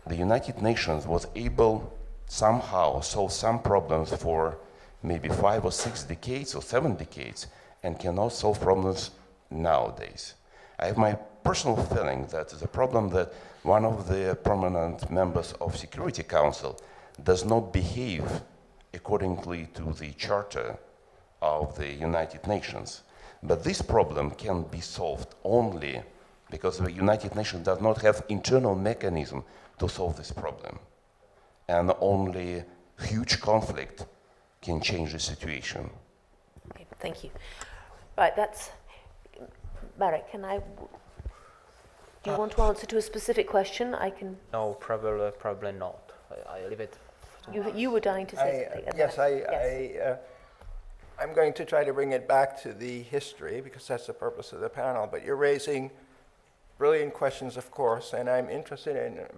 the United Nations was able somehow solve some problems for maybe 5 or 6 decades or 7 decades and cannot solve problems nowadays. I have my personal feeling that the problem that one of the prominent members of Security Council does not behave accordingly to the Charter of the United Nations. But this problem can be solved only because the United Nations does not have internal mechanism to solve this problem. And only huge conflict can change the situation. Okay, thank you. Right, that's... Marek, do you want to answer to a specific question? I can... No, probably not. I leave it. You were dying to say something. Yes, I'm going to try to bring it back to the history because that's the purpose of the panel, but you're raising brilliant questions, of course, and I'm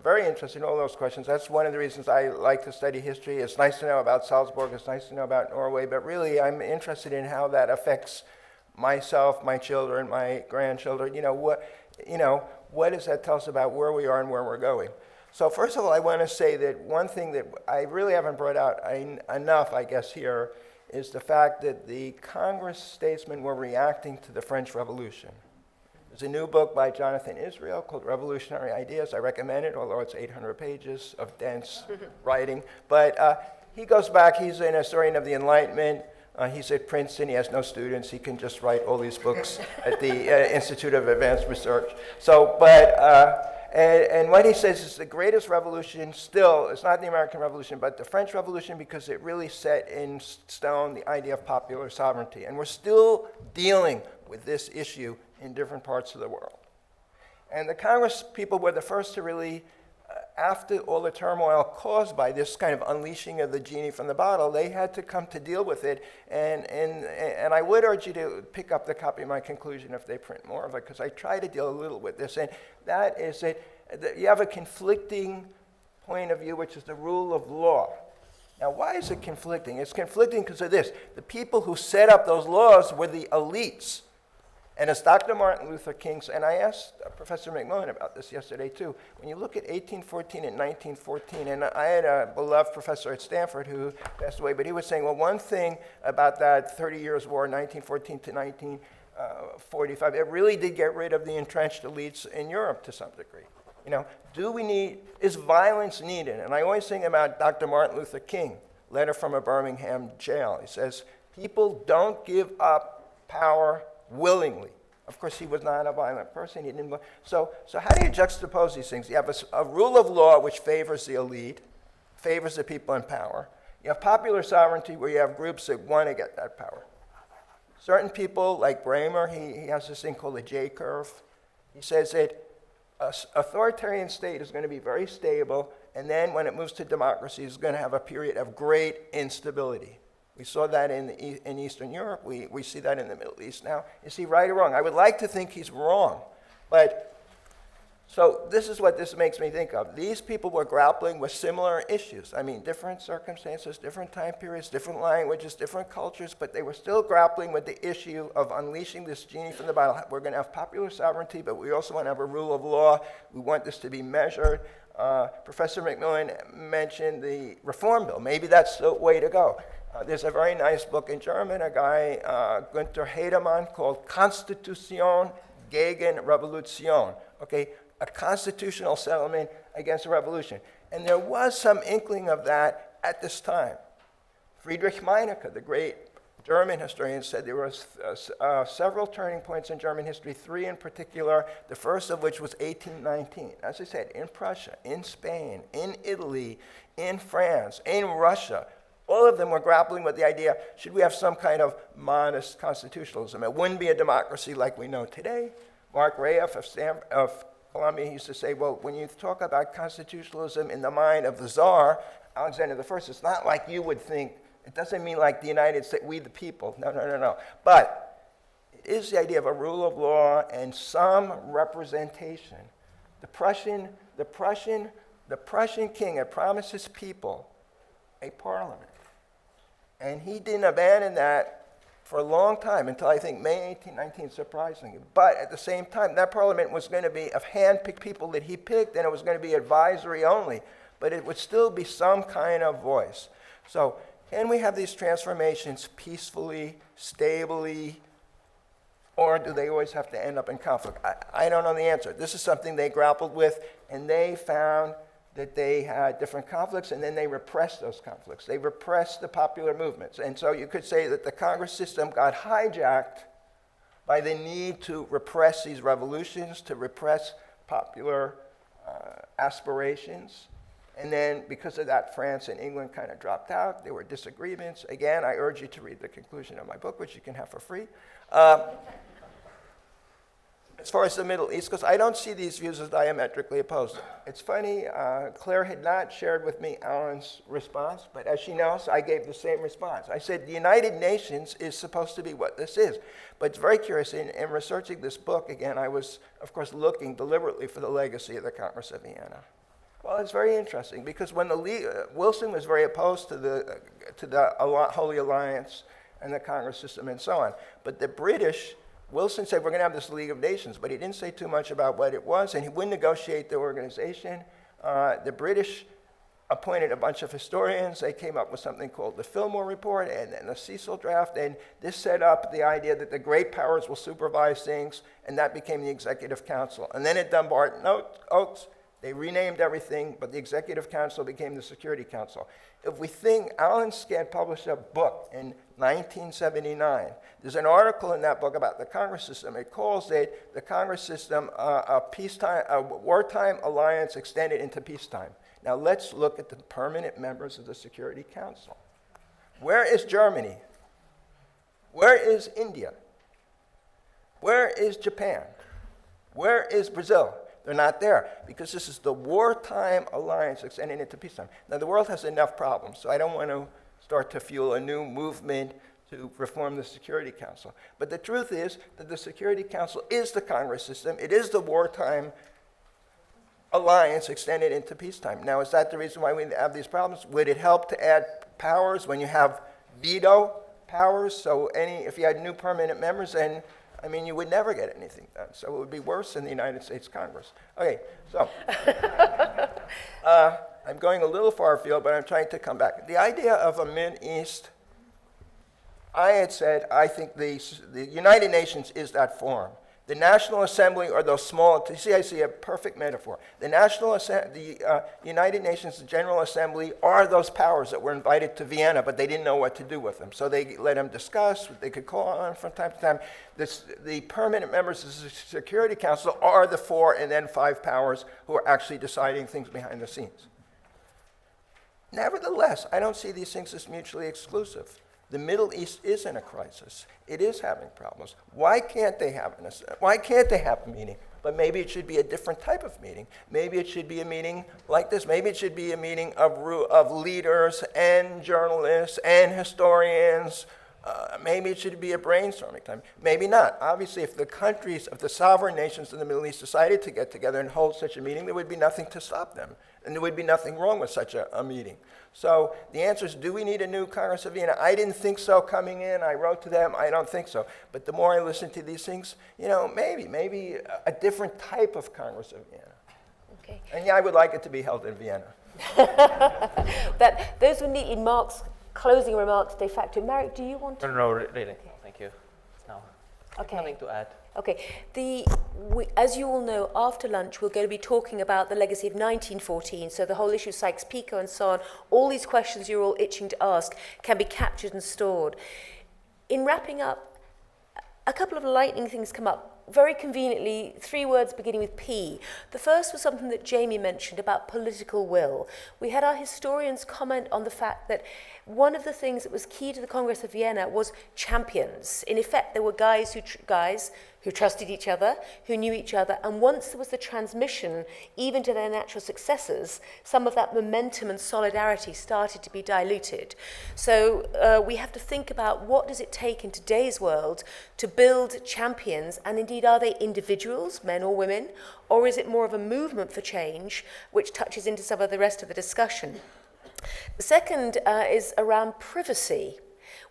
very interested in all those questions. That's one of the reasons I like to study history. It's nice to know about Salzburg, it's nice to know about Norway, but really I'm interested in how that affects myself, my children, my grandchildren. What does that tell us about where we are and where we're going? So first of all, I want to say that one thing that I really haven't brought out enough, I guess, here is the fact that the Congress statesmen were reacting to the French Revolution. There's a new book by Jonathan Israel called Revolutionary Ideas. I recommend it, although it's 800 pages of dense writing. But he goes back, he's an historian of the Enlightenment. He's at Princeton, he has no students, he can just write all these books at the Institute of Advanced Research. And what he says is the greatest revolution still, it's not the American Revolution, but the French Revolution, because it really set in stone the idea of popular sovereignty. And we're still dealing with this issue in different parts of the world. And the Congress people were the first to really, after all the turmoil caused by this kind of unleashing of the genie from the bottle, they had to come to deal with it. And I would urge you to pick up the copy of my conclusion if they print more of it, because I try to deal a little with this. And that is that you have a conflicting point of view, which is the rule of law. Now, why is it conflicting? It's conflicting because of this. The people who set up those laws were the elites. And as Dr. Martin Luther King's, and I asked Professor McMillan about this yesterday too, when you look at 1814 and 1914, and I had a beloved professor at Stanford who passed away, but he was saying, well, one thing about that 30 Years' War, 1914 to 1945, it really did get rid of the entrenched elites in Europe to some degree. Is violence needed? And I always think about Dr. Martin Luther King, letter from a Birmingham jail. He says, people don't give up power willingly. Of course, he was not a violent person. He didn't. So how do you juxtapose these things? You have a rule of law which favors the elite, favors the people in power. You have popular sovereignty where you have groups that want to get that power. Certain people, like Bramer, he has this thing called the J curve. He says that an authoritarian state is going to be very stable, and then when it moves to democracy, it's going to have a period of great instability. We saw that in Eastern Europe. We see that in the Middle East now. Is he right or wrong? I would like to think he's wrong. But So this is what this makes me think of. These people were grappling with similar issues. I mean, different circumstances, different time periods, different languages, different cultures, but they were still grappling with the issue of unleashing this genie from the bottle. We're going to have popular sovereignty, but we also want to have a rule of law. We want this to be measured. Professor McMillan mentioned the Reform Bill. Maybe that's the way to go. There's a very nice book in German, a guy, Günther Hedemann, called Constitution gegen Revolution. Okay, a constitutional settlement against a revolution. And there was some inkling of that at this time. Friedrich Meinecke, the great German historian, said there was several turning points in German history, 3 in particular, the first of which was 1819. As I said, in Prussia, in Spain, in Italy, in France, in Russia, all of them were grappling with the idea, should we have some kind of modest constitutionalism? It wouldn't be a democracy like we know today. Mark Rayoff of Columbia used to say, well, when you talk about constitutionalism in the mind of the Tsar, Alexander I, it's not like you would think. It doesn't mean like the United States, we the people. No. But it is the idea of a rule of law and some representation. The Prussian king had promised his people a parliament. And he didn't abandon that for a long time, until I think May 1819, surprisingly. But at the same time, that parliament was going to be of hand-picked people that he picked, and it was going to be advisory only. But it would still be some kind of voice. So can we have these transformations peacefully, stably, or do they always have to end up in conflict? I don't know the answer. This is something they grappled with, and they found that they had different conflicts, and then they repressed those conflicts. They repressed the popular movements. And so you could say that the Congress system got hijacked by the need to repress these revolutions, to repress popular aspirations. And then because of that, France and England kind of dropped out. There were disagreements. Again, I urge you to read the conclusion of my book, which you can have for free. As far as the Middle East goes, I don't see these views as diametrically opposed. It's funny, Claire had not shared with me Alan's response, but as she knows, I gave the same response. I said, the United Nations is supposed to be what this is. But it's very curious, in researching this book, again, I was, of course, looking deliberately for the legacy of the Congress of Vienna. Well, it's very interesting, because when Wilson was very opposed to the Holy Alliance and the Congress system and so on, but the British, Wilson said, we're going to have this League of Nations, but he didn't say too much about what it was, and he wouldn't negotiate the organization. The British appointed a bunch of historians. They came up with something called the Fillmore Report and then the Cecil Draft, and this set up the idea that the great powers will supervise things, and that became the Executive Council. And then at Dumbarton Oaks, they renamed everything, but the Executive Council became the Security Council. If we think, Alan Scott published a book in 1979. There's an article in that book about the Congress system. It calls it the Congress system a wartime alliance extended into peacetime. Now let's look at the permanent members of the Security Council. Where is Germany? Where is India? Where is Japan? Where is Brazil? They're not there, because this is the wartime alliance extending into peacetime. Now, the world has enough problems, so I don't want to start to fuel a new movement to reform the Security Council. But the truth is that the Security Council is the Congress system. It is the wartime alliance extended into peacetime. Now, is that the reason why we have these problems? Would it help to add powers when you have veto powers? So if you had new permanent members, then you would never get anything done. So it would be worse than the United States Congress. Okay, so I'm going a little far afield, but I'm trying to come back. The idea of a Mid-East, I had said, I think the United Nations is that forum. The National Assembly are those small, you see, I see a perfect metaphor. The United Nations, the General Assembly, are those powers that were invited to Vienna, but they didn't know what to do with them. So they let them discuss what they could call on from time to time. The permanent members of the Security Council are the 4 and then 5 powers who are actually deciding things behind the scenes. Nevertheless, I don't see these things as mutually exclusive. The Middle East is in a crisis. It is having problems. Why can't they have a meeting? But maybe it should be a different type of meeting. Maybe it should be a meeting like this. Maybe it should be a meeting of leaders and journalists and historians Maybe it should be a brainstorming time. Maybe not. Obviously, if the countries, if the sovereign nations in the Middle East decided to get together and hold such a meeting, there would be nothing to stop them. And there would be nothing wrong with such a meeting. So the answer is, do we need a new Congress of Vienna? I didn't think so coming in. I wrote to them. I don't think so. But the more I listen to these things, you know, maybe a different type of Congress of Vienna. Okay. And yeah, I would like it to be held in Vienna. Those were neatly Mark's closing remarks de facto. Marek, do you want to? No, really. Thank you. No. Okay. Nothing to add. Okay. As you all know, after lunch, we're going to be talking about the legacy of 1914, so the whole issue of Sykes-Picot and so on. All these questions you're all itching to ask can be captured and stored. In wrapping up, a couple of lightning things come up. Very conveniently, 3 words beginning with P. The first was something that Jamie mentioned about political will. We had our historians comment on the fact that one of the things that was key to the Congress of Vienna was champions. In effect, there were guys who trusted each other, who knew each other, and once there was the transmission, even to their natural successors, some of that momentum and solidarity started to be diluted. So we have to think about what does it take in today's world to build champions, and indeed are they individuals, men or women, or is it more of a movement for change, which touches into some of the rest of the discussion? The second is around privacy.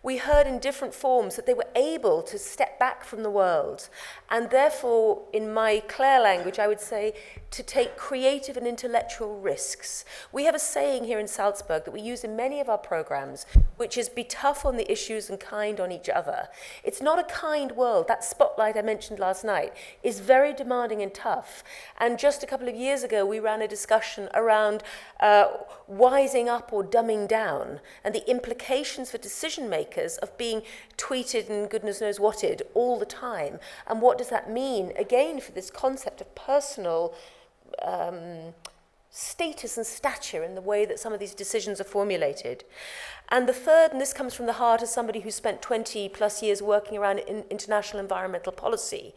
We heard in different forms that they were able to step back from the world, and therefore, in my Clare language, I would say to take creative and intellectual risks. We have a saying here in Salzburg that we use in many of our programs, which is be tough on the issues and kind on each other. It's not a kind world. That spotlight I mentioned last night is very demanding and tough. And just a couple of years ago, we ran a discussion around wising up or dumbing down and the implications for decision makers of being tweeted and goodness knows whated all the time. And what does that mean, again, for this concept of personal status and stature in the way that some of these decisions are formulated. And the third, and this comes from the heart as somebody who spent 20 plus years working around in international environmental policy,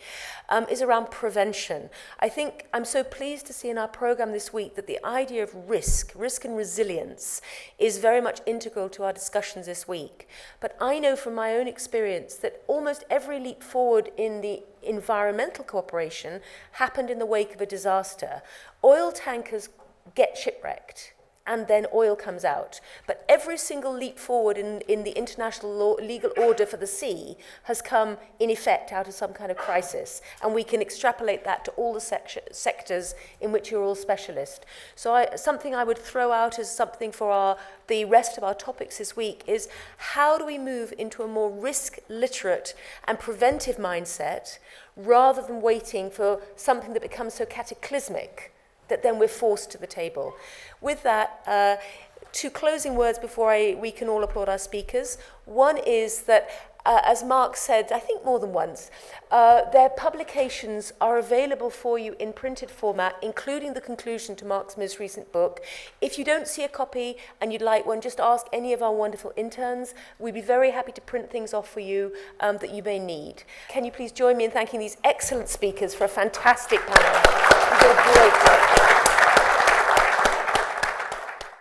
is around prevention. I think I'm so pleased to see in our program this week that the idea of risk and resilience is very much integral to our discussions this week. But I know from my own experience that almost every leap forward in the environmental cooperation happened in the wake of a disaster. Oil tankers get shipwrecked and then oil comes out. But every single leap forward in the international legal order for the sea has come, in effect, out of some kind of crisis. And we can extrapolate that to all the sectors in which you're all specialists. So something I would throw out as something for the rest of our topics this week is how do we move into a more risk-literate and preventive mindset rather than waiting for something that becomes so cataclysmic that then we're forced to the table. With that, 2 closing words before we can all applaud our speakers. One is that, as Mark said, I think more than once, their publications are available for you in printed format, including the conclusion to Mark's most recent book. If you don't see a copy and you'd like one, just ask any of our wonderful interns. We'd be very happy to print things off for you that you may need. Can you please join me in thanking these excellent speakers for a fantastic panel? You did a great job.